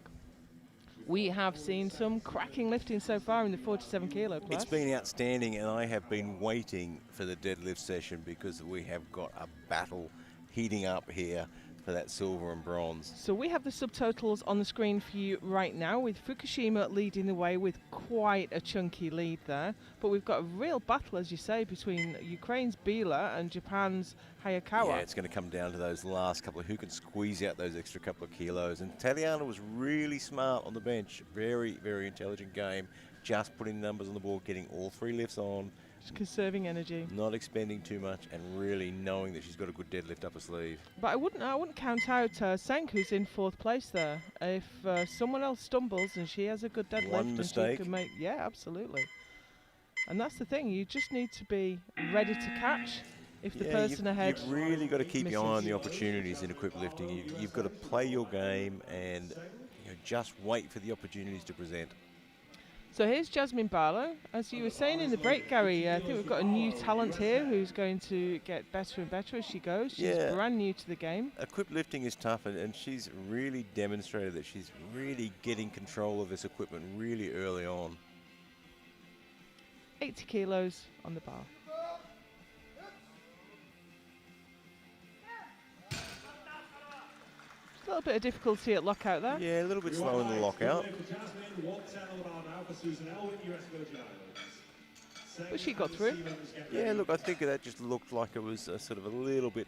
We have seen some cracking lifting so far in the 47 kilo class. It's been outstanding, and I have been waiting for the deadlift session because we have got a battle heating up here for that silver and bronze. So we have the subtotals on the screen for you right now, with Fukushima leading the way with quite a chunky lead there. But we've got a real battle, as you say, between Ukraine's Bila and Japan's Hayakawa. Yeah, it's going to come down to those last couple of who can squeeze out those extra couple of kilos. And Tatiana was really smart on the bench. Very, very intelligent game. Just putting numbers on the board, getting all 3 lifts on. Just conserving energy. Not expending too much, and really knowing that she's got a good deadlift up her sleeve. But I wouldn't count out Senk, who's in 4th place there. If someone else stumbles and she has a good deadlift, one mistake, and she can make, yeah, absolutely. And that's the thing, you just need to be ready to catch if the person ahead. You've really got to keep your eye on the opportunities in equipped lifting. You've got to play your game and just wait for the opportunities to present. So here's Jasmine Barlow. As you were saying in the break, Gary, I think we've got a new talent here who's going to get better and better as she goes. She's brand new to the game. Equipped lifting is tough, and she's really demonstrated that she's really getting control of this equipment really early on. 80 kilos on the bar. A little bit of difficulty at lockout there. Yeah, a little bit slow in the lockout. But she got through. Yeah, look, I think that just looked like it was a sort of a little bit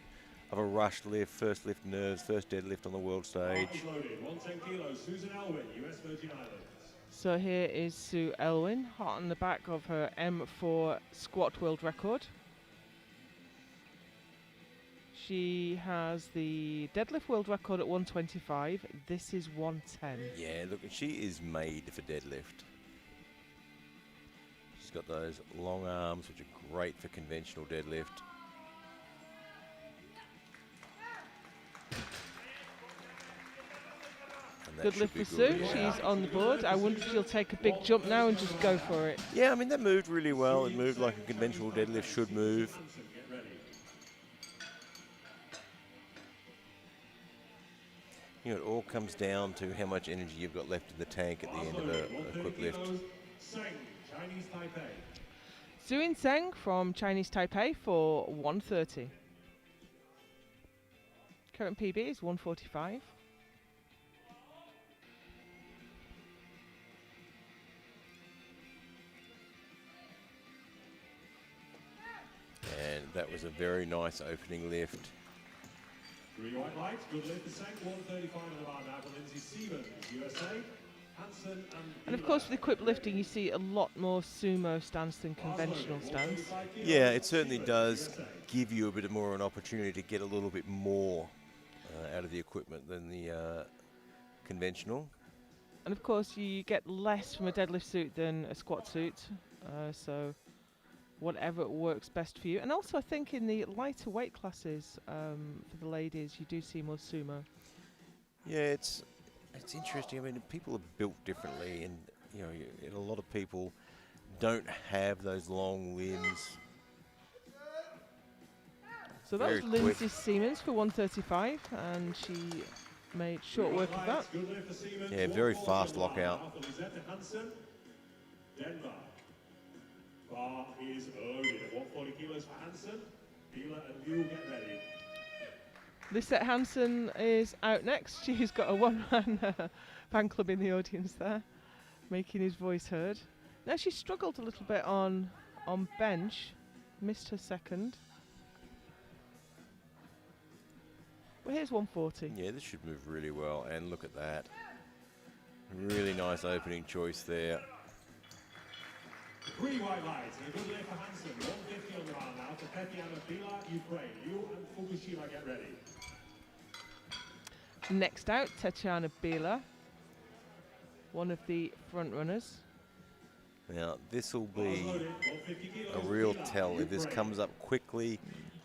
of a rushed lift, first lift nerves, first deadlift on the world stage. So here is Sue Elwin, hot on the back of her M4 squat world record. She has the deadlift world record at 125. This is 110. Yeah, look, she is made for deadlift. She's got those long arms, which are great for conventional deadlift. Good lift for Sue. She's on the board. I wonder if she'll take a big jump now and just go for it. Yeah, I mean, that moved really well. It moved like a conventional deadlift should move. It all comes down to how much energy you've got left in the tank at the end of a quick lift. Suin Seng from Chinese Taipei for 130. Current PB is 145. And that was a very nice opening lift. Green white lights, good lift for Seng, 135 on the bar now for Lindsay Stevens, USA. Hansen and of course, with equipped lifting, you see a lot more sumo stance than conventional stance. Yeah, it certainly does give you a bit more an opportunity to get a little bit more out of the equipment than the conventional. And of course, you get less from a deadlift suit than a squat suit. So whatever works best for you. And also I think in the lighter weight classes for the ladies, you do see more sumo. Yeah, it's interesting. I mean, people are built differently, and a lot of people don't have those long limbs. So that was Lindsay Siemens for 135, and she made short work of that. Yeah, very fast lockout. Bar is loaded at 140 kilos for Hansen. Bila and Liu, get ready. Lisette Hansen is out next. She's got a one-man fan club in the audience there, making his voice heard. Now she struggled a little bit on bench, missed her second. Well, here's 140. Yeah, this should move really well, and look at that. Really nice opening choice there. Three white lights and a good lift for Hansen. 150 on the bar now for Tatiana Bila, Ukraine. Liu and Fukushima, get ready. Next out, Tatiana Bila, one of the front runners. Now, this will be a real tell if this comes up quickly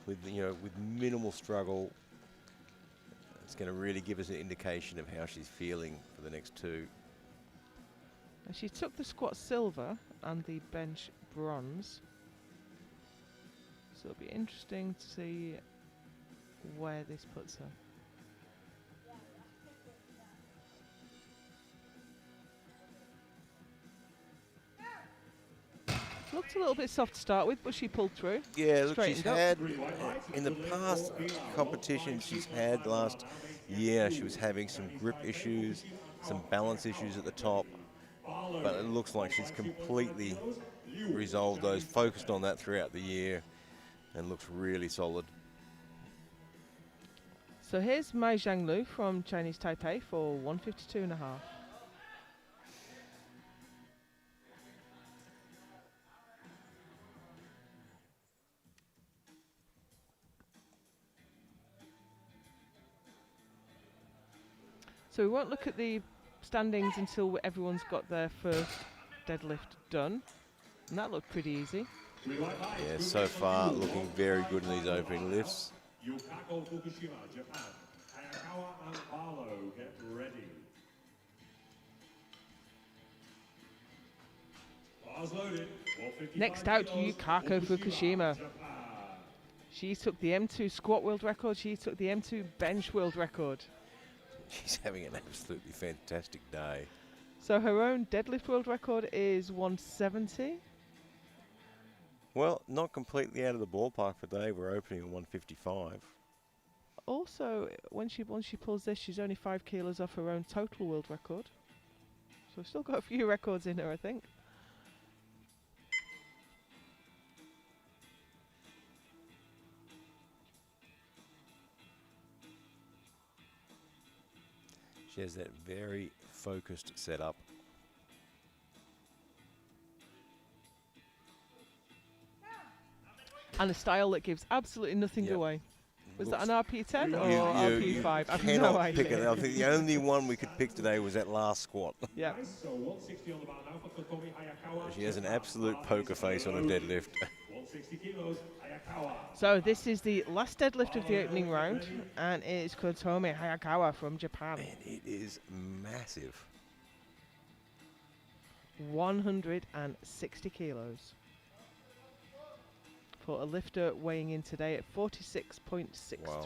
with minimal struggle. It's going to really give us an indication of how she's feeling for the next two. And she took the squat silver and the bench bronze. So it'll be interesting to see where this puts her. Looked a little bit soft to start with, but she pulled through. Yeah, look, she's had, in the past competitions she's had last year, she was having some grip issues, some balance issues at the top, but it looks like she's completely resolved those, focused on that throughout the year, and looks really solid. So here's Mai Zhanglu from Chinese Taipei for 152.5. So we won't look at the standings until everyone's got their first deadlift done. And that looked pretty easy. Yeah, so far looking very good in these opening lifts. Fukushima, Japan. Hayakawa and Barlow, get ready. Bars loaded. Next out, Yukako Fukushima. She took the M2 squat world record. She took the M2 bench world record. She's having an absolutely fantastic day. So her own deadlift world record is 170. Well, not completely out of the ballpark for today. We're opening at 155. Also, once she pulls this, she's only 5 kilos off her own total world record. So still got a few records in her, I think. She has that very focused setup. And a style that gives absolutely nothing away. Was that an RP10 or RP5? I have cannot no idea. pick it. I think the only one we could pick today was that last squat. Yeah. She has an absolute poker face on a deadlift. So this is the last deadlift of the opening round, and it is Kotomi Hayakawa from Japan. And it is massive. 160 kilos. For a lifter weighing in today at 46.63. Wow.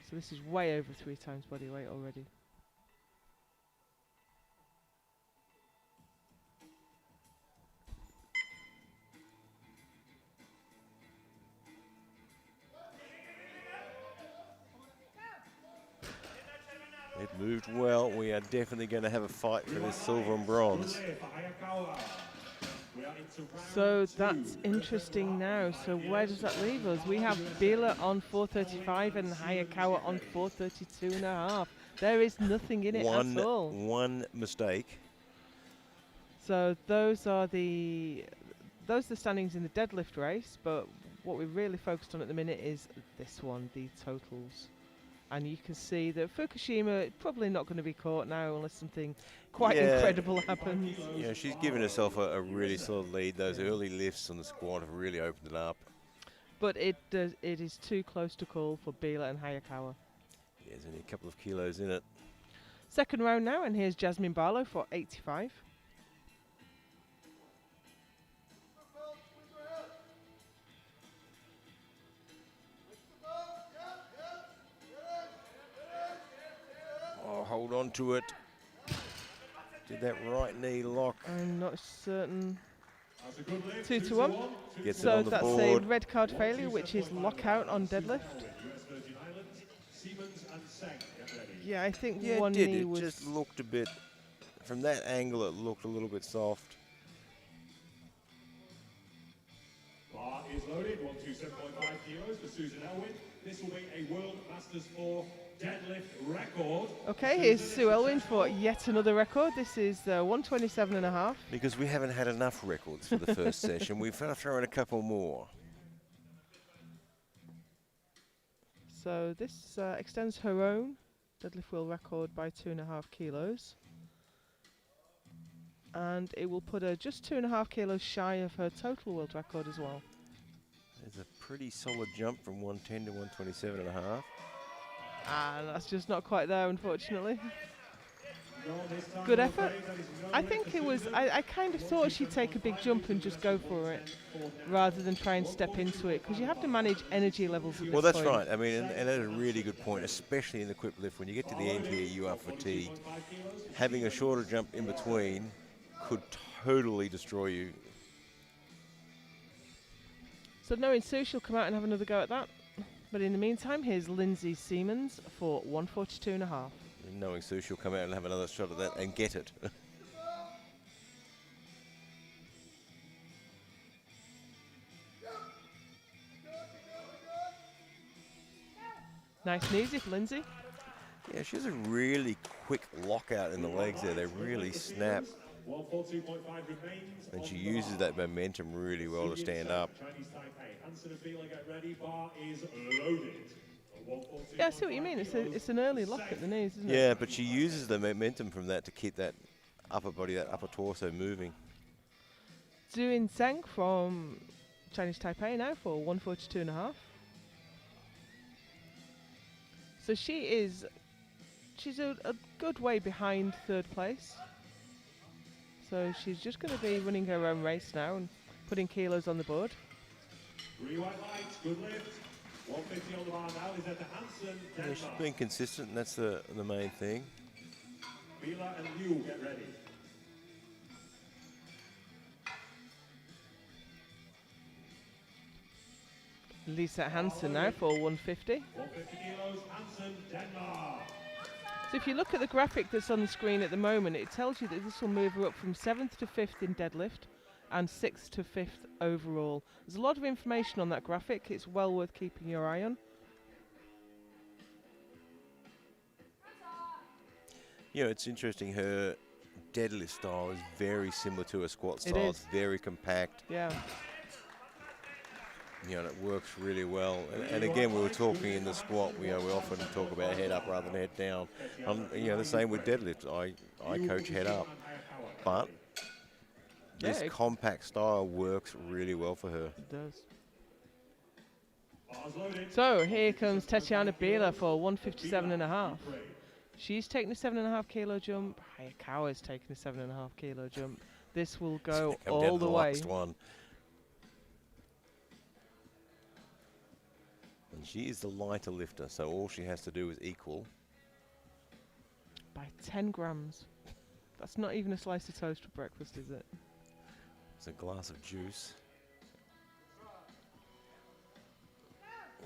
So this is way over 3 times body weight already. It moved well. We are definitely going to have a fight for this silver and bronze. So that's interesting now. So where does that leave us? We have Bila on 435 and Hayakawa on 432.5. There is nothing in it at all. One mistake. So those are the standings in the deadlift race, but what we're really focused on at the minute is this one, the totals. And you can see that Fukushima probably not going to be caught now unless something quite incredible happens. Yeah, she's given herself a really solid lead. Those early lifts on the squat have really opened it up. But it is too close to call for Bila and Hayakawa. Yeah, there's only a couple of kilos in it. Second round now, and here's Jasmine Barlow for 85. Oh, hold on to it. Did that right knee lock? I'm not certain. 2-1. Gets so it on the that's board. a red card failure, which is lockout on deadlift. Yeah, I think one knee it was just looked a bit, from that angle it looked a little bit soft. Bar is loaded, 127.5 kilos for Susan Elwin. This will be a World Masters 4 deadlift record. Okay, here's Sue Elwin for yet another record. This is 127.5. Because we haven't had enough records for the first session, we've got to throw in a couple more. So this extends her own deadlift world record by 2.5 kilos. And it will put her just 2.5 kilos shy of her total world record as well. There's a pretty solid jump from 110 to 127.5. And that's just not quite there, unfortunately. Good effort. I think it was, I kind of thought she'd take a big jump and just go for it rather than try and step into it, because you have to manage energy levels at this Well, that's point. right. I mean, and that's a really good point, especially in the equipped lift. When you get to the end here, you are fatigued. Having a shorter jump in between could totally destroy you. So knowing Sue, she'll come out and have another go at that. But in the meantime, here's Lindsay Siemens for 142.5. Knowing Sue, she'll come out and have another shot at that and get it. Nice and easy for Lindsay. Yeah, she has a really quick lockout in the legs there. They really snap. And she uses that momentum really well to stand up. Yeah, I see what you mean. It's an early lock at the knees, isn't it? Yeah, but she uses the momentum from that to keep that upper body, that upper torso moving. Zhuin Zheng from Chinese Taipei now for 142.5. So she's a good way behind third place. So she's just going to be running her own race now and putting kilos on the board. 3 white lights, good lift. 150 on the bar now is at the Hansen. Yeah, she's been consistent, and that's the main thing. Bila and Liu, get ready. Lisa Hansen now for 150. 150 kilos, Hansen, Denmark. So if you look at the graphic that's on the screen at the moment, it tells you that this will move her up from 7th to 5th in deadlift and 6th to 5th overall. There's a lot of information on that graphic. It's well worth keeping your eye on. You know, it's interesting. Her deadlift style is very similar to her squat style. It's very compact. Yeah. You know, it works really well. And again, we were talking in the squat, we often talk about head up rather than head down. You know, the same with deadlift. I coach head up. But this compact style works really well for her. It does. So here comes Tatiana Bila for 157.5. She's taking a 7.5 kilo jump. Hayakawa's taking a 7.5 kilo jump. This will go all the way. Last one. And she is the lighter lifter, so all she has to do is equal. By 10 grams. That's not even a slice of toast for breakfast, is it? It's a glass of juice.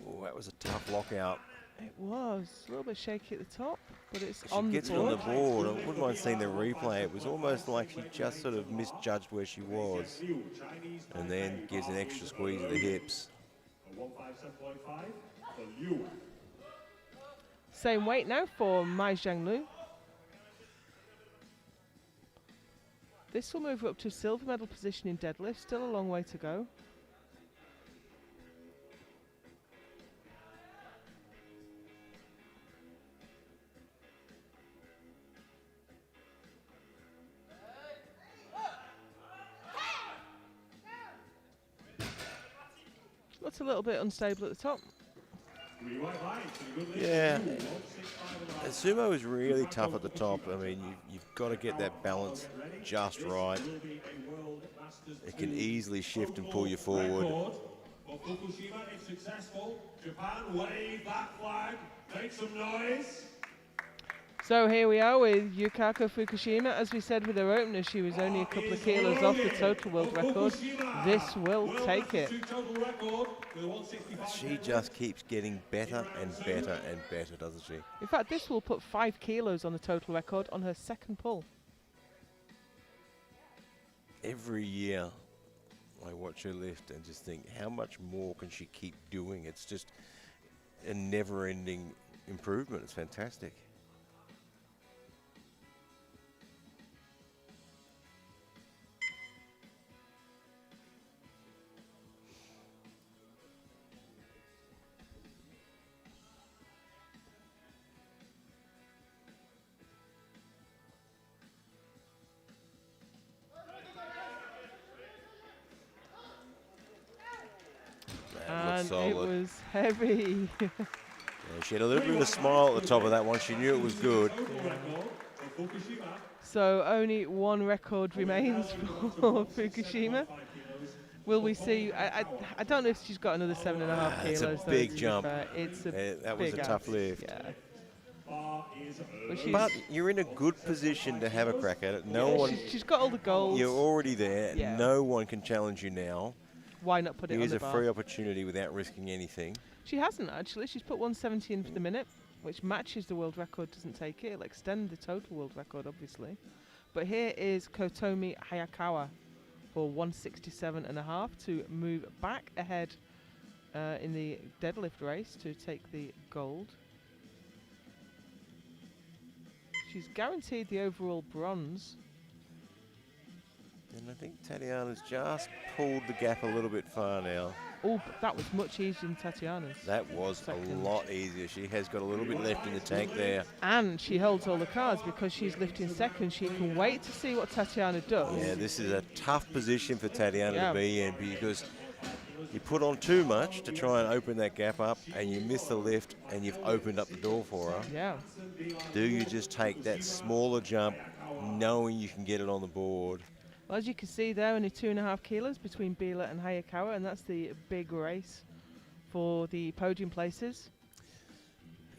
Oh, that was a tough lockout. It was a little bit shaky at the top, but it's She on the gets it on the board. I wouldn't mind seeing the replay. It was almost like she just sort of misjudged where she was, and then gives an extra squeeze of the hips. 157.5 for Liu. Same weight now for Mai Zhanglu. This will move up to silver medal position in deadlift. Still a long way to go. Looks a little bit unstable at the top. Yeah, and sumo is really tough at the top. I mean, you've got to get that balance just right. It can easily shift and pull you forward. Fukushima, if successful, Japan wave that flag, make some noise. So here we are with Yukako Fukushima. As we said with her opener, she was only a couple of kilos off the total world record. This will take it. She just keeps getting better and better and better, doesn't she? In fact, this will put 5 kilos on the total record on her second pull. Every year I watch her lift and just think, how much more can she keep doing? It's just a never-ending improvement. It's fantastic. And it was heavy. Yeah, she had a little bit of a smile at the top of that one. She knew it was good. So only one record remains for Fukushima. Will we see? I don't know if she's got another 7.5 kilos. It's a big jump. It's a that was a tough lift. Yeah. But you're in a good position to have a crack at it. No one. She's got all the goals. You're already there. Yeah. No one can challenge you now. Why not put it on the bar? Here's a free opportunity without risking anything. She hasn't actually. She's put 170 in for the minute, which matches the world record. Doesn't take it. It'll extend the total world record, obviously. But here is Kotomi Hayakawa for 167.5 to move back ahead in the deadlift race to take the gold. She's guaranteed the overall bronze. And I think Tatiana's just pulled the gap a little bit far now. Oh, but that was much easier than Tatiana's. That was a lot easier. She has got a little bit left in the tank there. And she holds all the cards because she's lifting second. She can wait to see what Tatiana does. Yeah, this is a tough position for Tatiana to be in because you put on too much to try and open that gap up and you miss the lift and you've opened up the door for her. Yeah. Do you just take that smaller jump knowing you can get it on the board? Well, as you can see there, only 2.5 kilos between Bila and Hayakawa, and that's the big race for the podium places.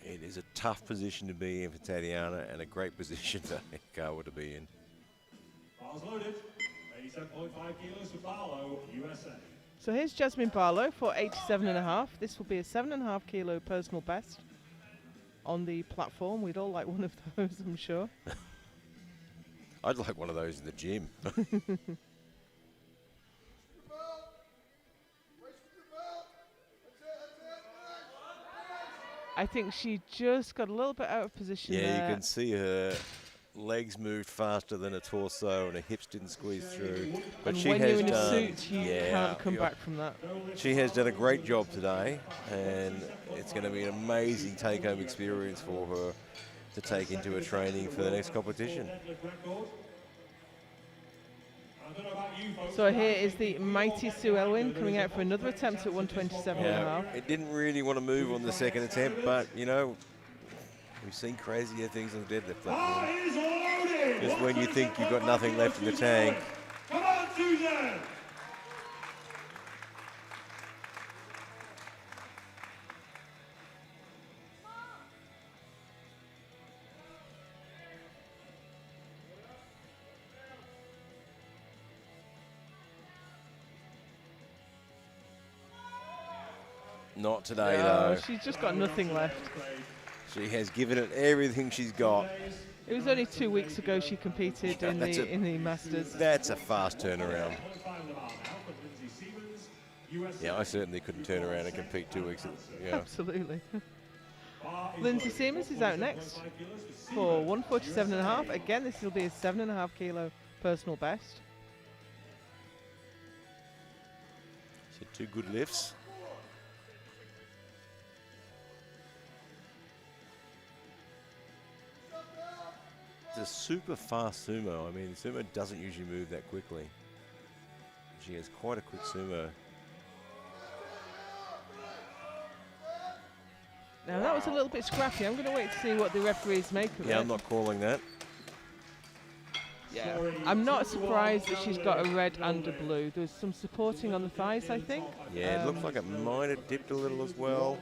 It is a tough position to be in for Tatiana and a great position for Hayakawa to be in. Bars loaded. 87.5 kilos for Barlow, USA. So here's Jasmine Barlow for 87.5. This will be a 7.5 kilo personal best on the platform. We'd all like one of those, I'm sure. I'd like one of those in the gym. I think she just got a little bit out of position there. Yeah, you can see her legs moved faster than her torso and her hips didn't squeeze through. But and she when has you're in done, a suit, you can't come back from that. She has done a great job today, and it's going to be an amazing take-home experience for her to take into her training for the next competition. So here is the mighty Sue Elwin coming out for another attempt at 127.5. Yeah, it didn't really want to move on the second attempt, but you know, we've seen crazier things on the deadlift platform. Just when you think you've got nothing left in the tank. Come on, Susan! Not today, though. She's just got nothing left. She has given it everything she's got. It was only 2 weeks ago she competed in the Masters. That's a fast turnaround. Yeah, I certainly couldn't turn around and compete 2 weeks. Absolutely. Lindsay Siemens is out next for 147.5. Again, this will be a 7.5 kilo personal best. So 2 good lifts. A super fast sumo. I mean, sumo doesn't usually move that quickly. She has quite a quick sumo. Now that was a little bit scrappy. I'm going to wait to see what the referees make of it. Yeah, I'm not calling that. Yeah, I'm not surprised that she's got a red and a blue. There's some supporting on the thighs, I think. Yeah, it looks like it might have dipped a little as well,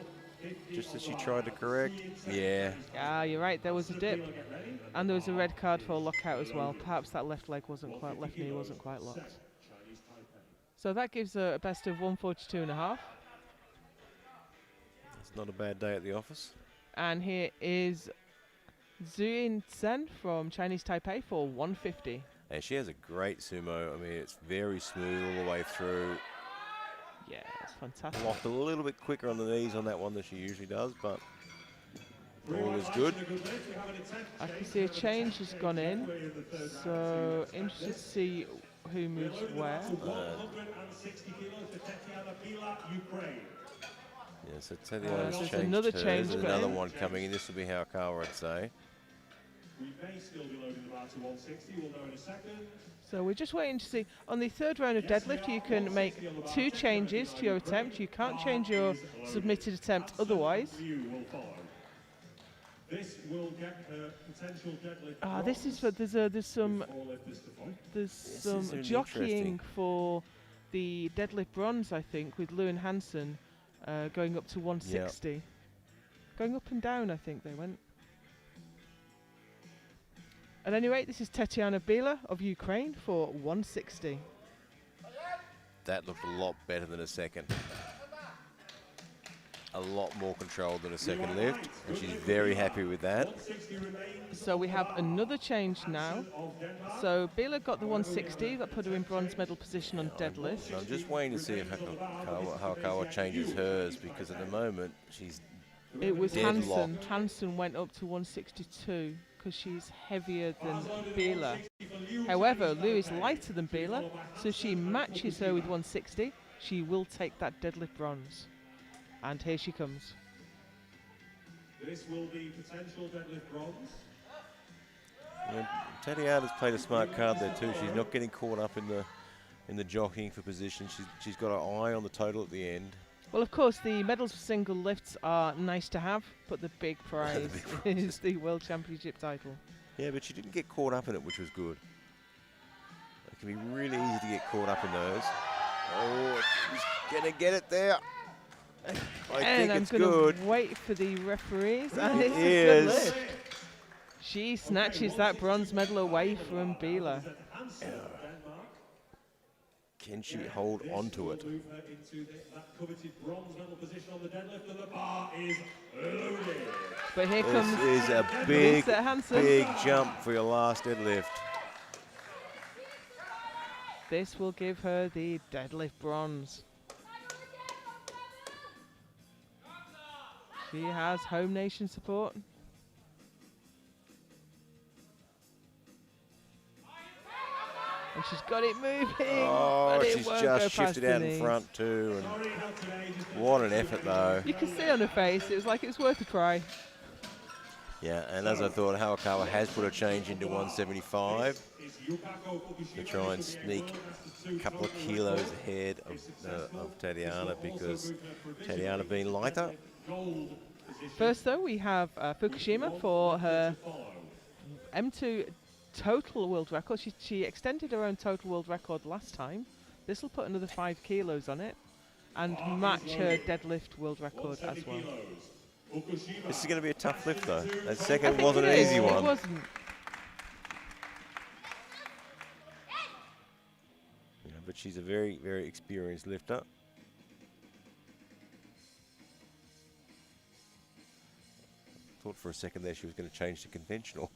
just as she tried to correct. Yeah. Yeah, you're right. There was a dip. And there was a red card for a lockout as well. Perhaps that left leg wasn't quite, left knee wasn't quite locked. So that gives her a best of 142.5. It's not a bad day at the office. And here is Zhuyin Sen from Chinese Taipei for 150. And she has a great sumo. I mean, it's very smooth all the way through. Yeah, it's fantastic. Locked a little bit quicker on the knees on that one than she usually does, but all is good. I can see a change has gone in, so interested to see who moves where. Yeah, so Tatiana's there's changed another hers. change There's another one coming in. This will be Hayakawa, I'd say. We may still be loading the bar to 160. We'll know in a second. So we're just waiting to see. On the third round of deadlift, you can make 2 changes to your attempt. You can't change your submitted attempt otherwise. This will get her potential deadlift. This is for there's some jockeying for the deadlift bronze, I think, with Lewin Hansen going up to 160. Yep. Going up and down, I think they went. At any rate, this is Tetiana Bila of Ukraine for 160. That looked a lot better than a second. A lot more controlled than a second lift, and she's very happy with that. So we have another change now. So Bila got the 160, that put her in bronze medal position on deadlift. I'm just waiting to see if Hayakawa changes hers, because at the moment she's It was Hansen. Hansen went up to 162 because she's heavier than Bila. However, Lou is lighter than Bila, so she matches her with 160. She will take that deadlift bronze. And here she comes. This will be potential deadlift bronze. Tatiana's played a smart card there too. She's not getting caught up in the jockeying for position. She's got her eye on the total at the end. Well, of course, the medals for single lifts are nice to have, but the big prize is the World Championship title. Yeah, but she didn't get caught up in it, which was good. It can be really easy to get caught up in those. Oh, she's going to get it there. I think it's good. I'm going to wait for the referees, and it's a good lift. She snatches that bronze medal away from Bila. Can she hold on to it? But here comes this is a big jump for your last deadlift. This will give her the deadlift bronze. She has home nation support. And she's got it moving. Oh, she's just shifted out in front too. And what an effort though. You can see on her face, it was like it was worth a try. Yeah, and as I thought, Hayakawa has put a change into 175 to try and sneak a couple of kilos ahead of Tatiana, because Tatiana being lighter. First though, we have Fukushima for her M2 total world record. She extended her own total world record last time. This will put another 5 kilos on it and match her deadlift world record as well. This is going to be a tough lift though. That second wasn't an easy one. It wasn't. Yeah, but she's a very, very experienced lifter. Thought for a second there she was going to change to conventional.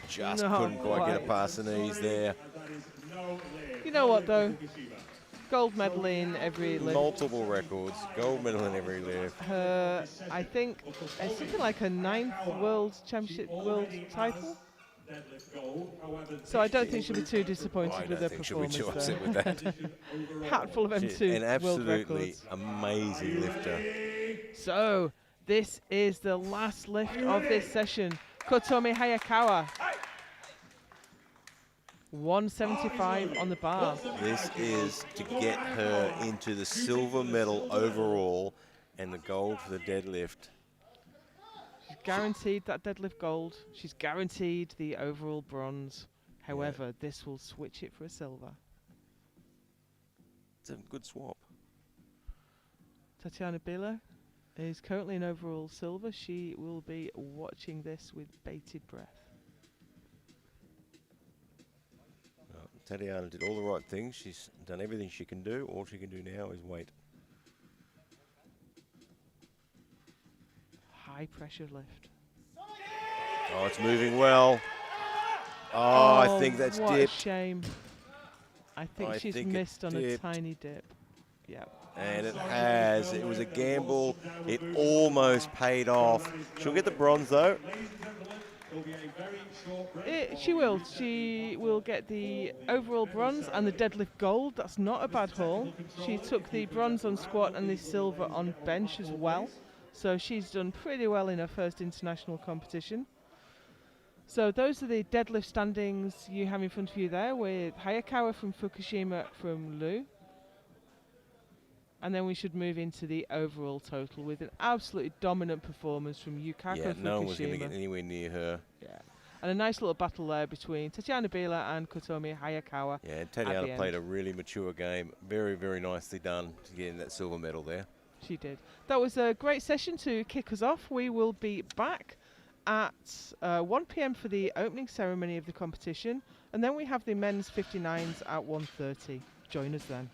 Just couldn't quite get it past the knees there. You know what though? Gold medal in every lift. Multiple records, gold medal in every lift. I think it's something like her 9th World Championship world title. So I don't think she'll be too disappointed with her performance. She'll be too upset with that. Hatful of M2 an absolutely amazing lifter. So this is the last lift of this session. Kotomi Hayakawa. 175 on the bar. This is to get her into the silver medal overall and the gold for the deadlift. She's guaranteed that deadlift gold. She's guaranteed the overall bronze. However, this will switch it for a silver. It's a good swap. Tatiana Bila is currently in overall silver. She will be watching this with bated breath. Tatiana did all the right things. She's done everything she can do. All she can do now is wait. High pressure lift. Oh, it's moving well. Oh, I think that's dipped. What a shame. I think she's missed on a tiny dip. Yeah. And it has. It was a gamble. It almost paid off. She'll get the bronze though. She will. She will get the overall bronze and the deadlift gold. That's not a bad haul. She took the bronze on squat and the silver on bench as well. So she's done pretty well in her first international competition. So those are the deadlift standings you have in front of you there, with Hayakawa from Fukushima from Lu. And then we should move into the overall total with an absolutely dominant performance from Yukako Fukushima. No one was going to get anywhere near her. Yeah. And a nice little battle there between Tatiana Bila and Kotomi Hayakawa. Yeah, and Tatiana played a really mature game. Very, very nicely done to get in that silver medal there. She did. That was a great session to kick us off. We will be back at 1 p.m. for the opening ceremony of the competition. And then we have the men's 59s at 1:30. Join us then.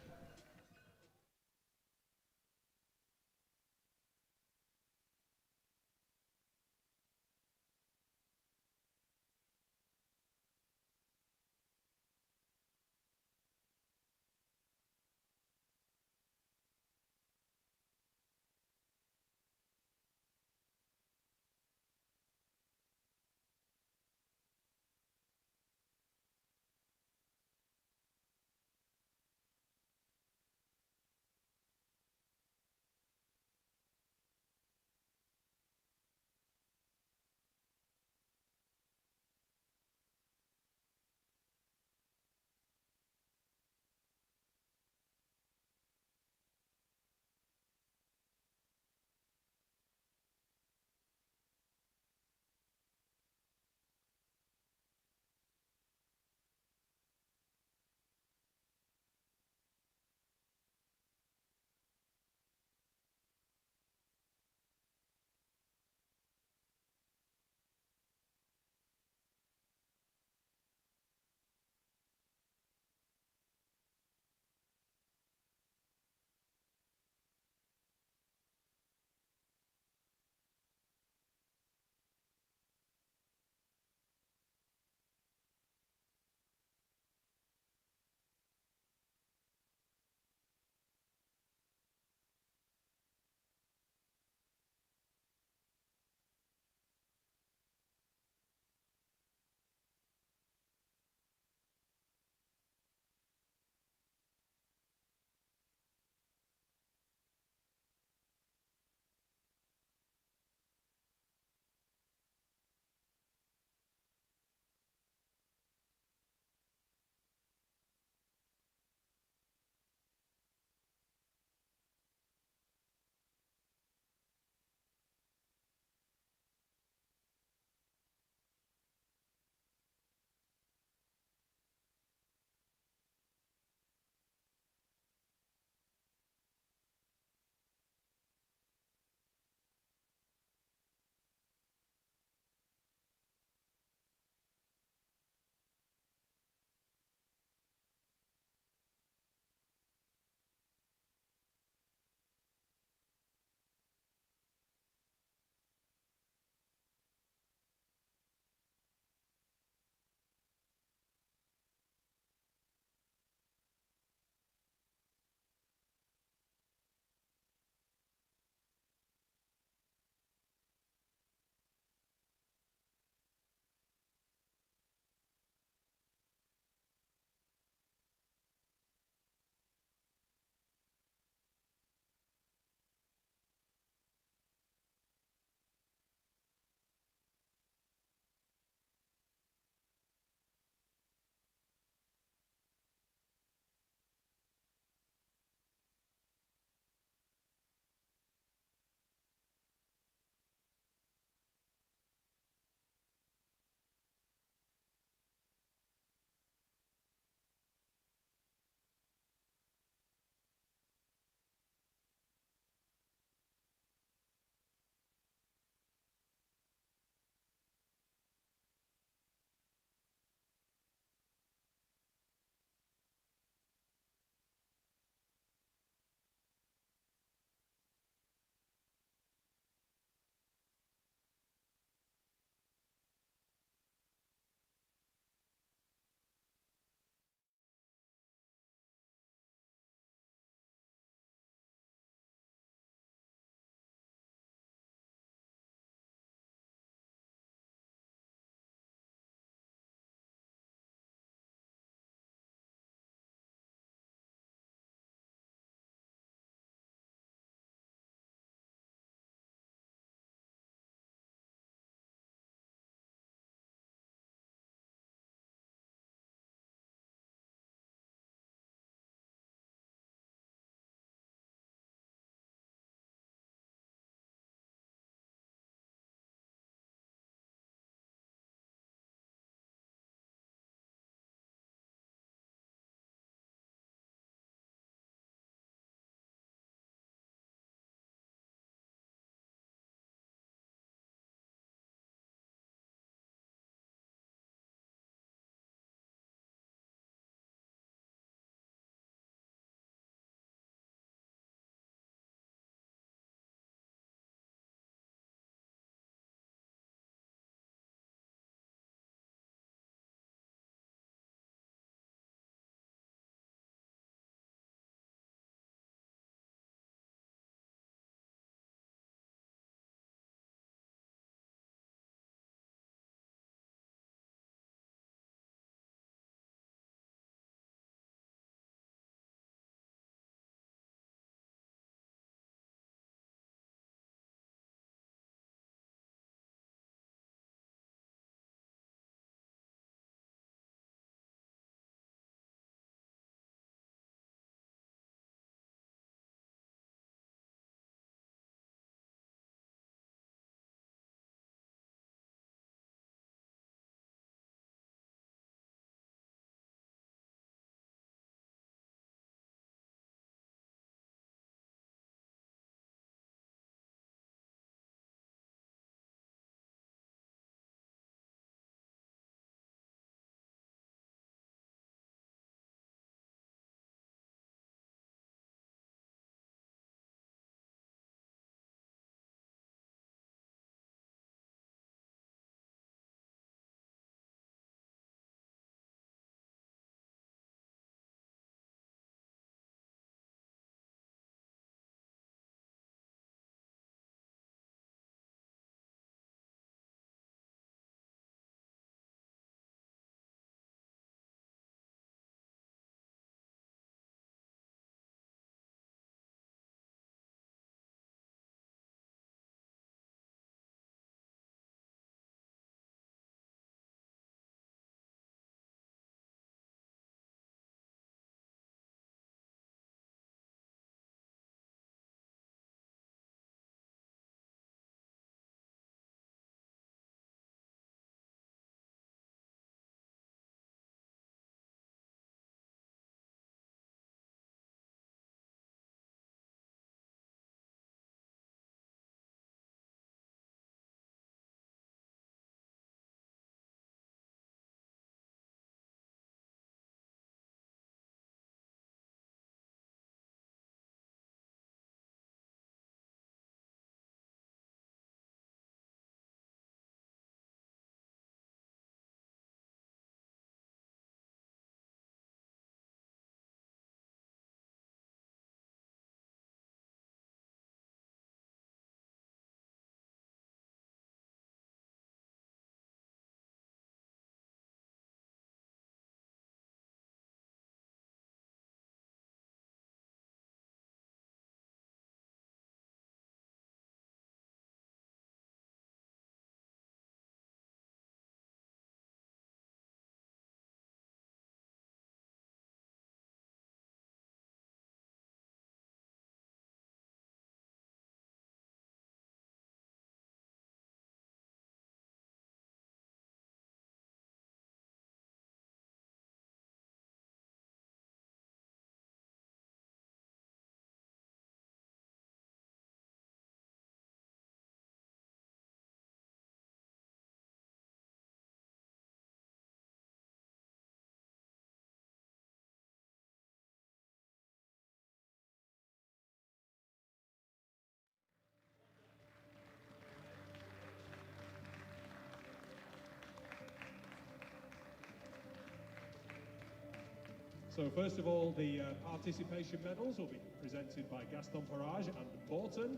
So first of all, the participation medals will be presented by Gaston Parage and Morton,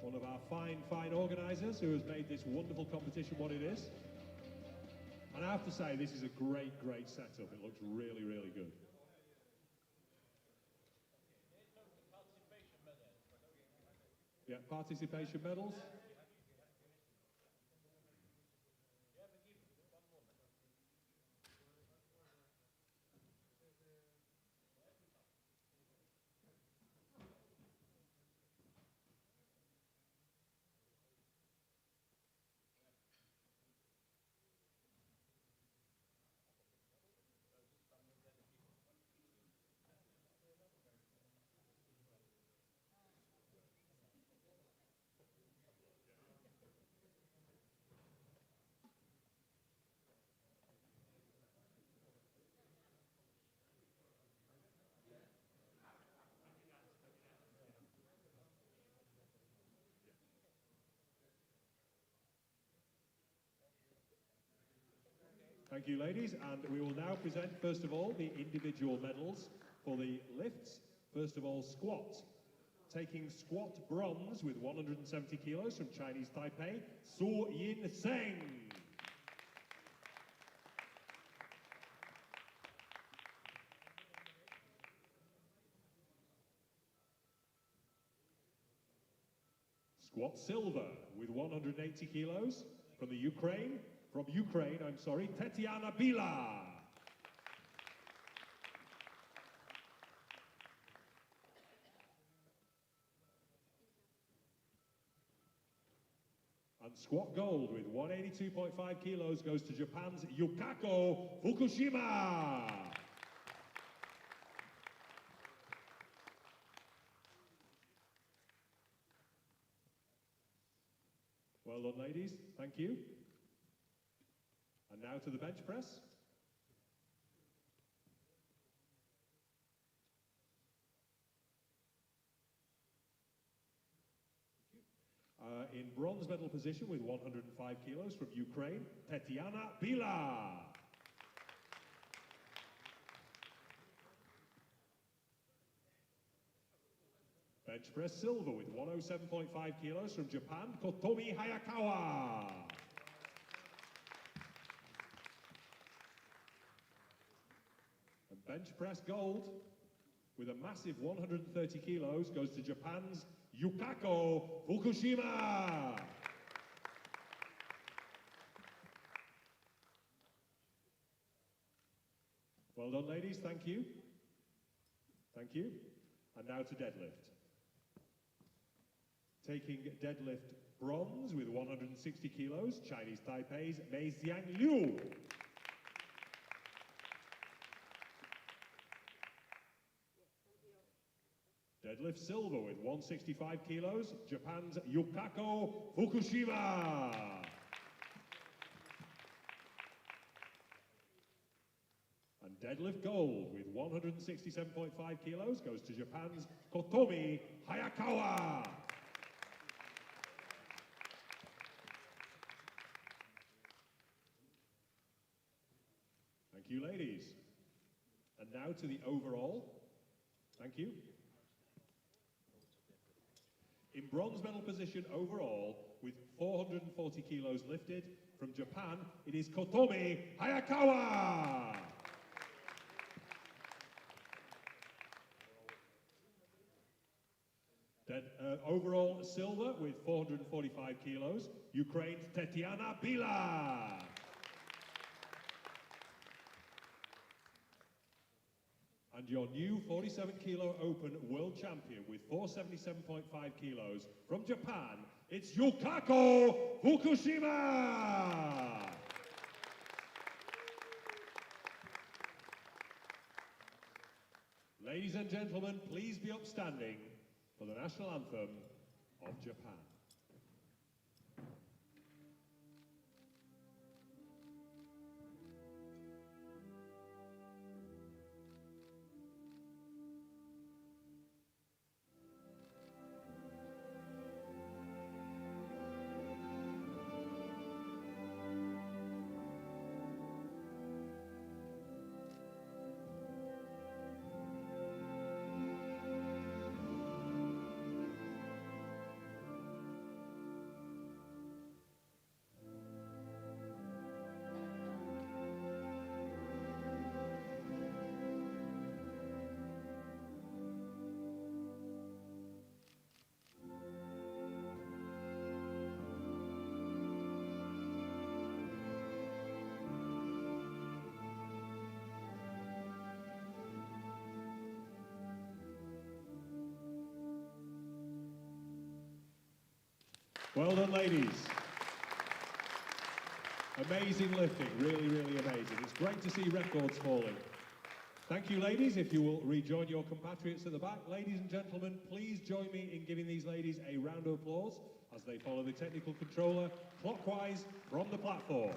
one of our fine organisers who has made this wonderful competition what it is. And I have to say, this is a great setup. It looks really, really good. Yeah, participation medals. Thank you, ladies, and we will now present, first of all, the individual medals for the lifts. First of all, squat. Taking squat bronze with 170 kilos from Chinese Taipei, Su Yin Seng. Squat silver with 180 kilos from Ukraine, Tetiana Bila. And squat gold with 182.5 kilos goes to Japan's Yukako Fukushima. Well done, ladies. Thank you. And now to the bench press. In bronze medal position with 105 kilos from Ukraine, Tetiana Bila. Bench press silver with 107.5 kilos from Japan, Kotomi Hayakawa. And bench press gold with a massive 130 kilos goes to Japan's Yukako Fukushima. Well done, ladies. Thank you. Thank you. And now to deadlift. Taking deadlift bronze with 160 kilos, Chinese Taipei's Mei Xiang Liu. Deadlift silver with 165 kilos, Japan's Yukako Fukushima. And deadlift gold with 167.5 kilos goes to Japan's Kotomi Hayakawa. Thank you, ladies. And now to the overall. Thank you. In bronze medal position overall, with 440 kilos lifted, from Japan, it is Kotomi Hayakawa. Then overall silver with 445 kilos, Ukraine's Tetiana Bila. And your new 47-kilo open world champion with 477.5 kilos from Japan, it's Yukako Fukushima! Ladies and gentlemen, please be upstanding for the national anthem of Japan. Well done, ladies. Amazing lifting, really, really amazing. It's great to see records falling. Thank you, ladies. If you will rejoin your compatriots at the back. Ladies and gentlemen, please join me in giving these ladies a round of applause as they follow the technical controller clockwise from the platform.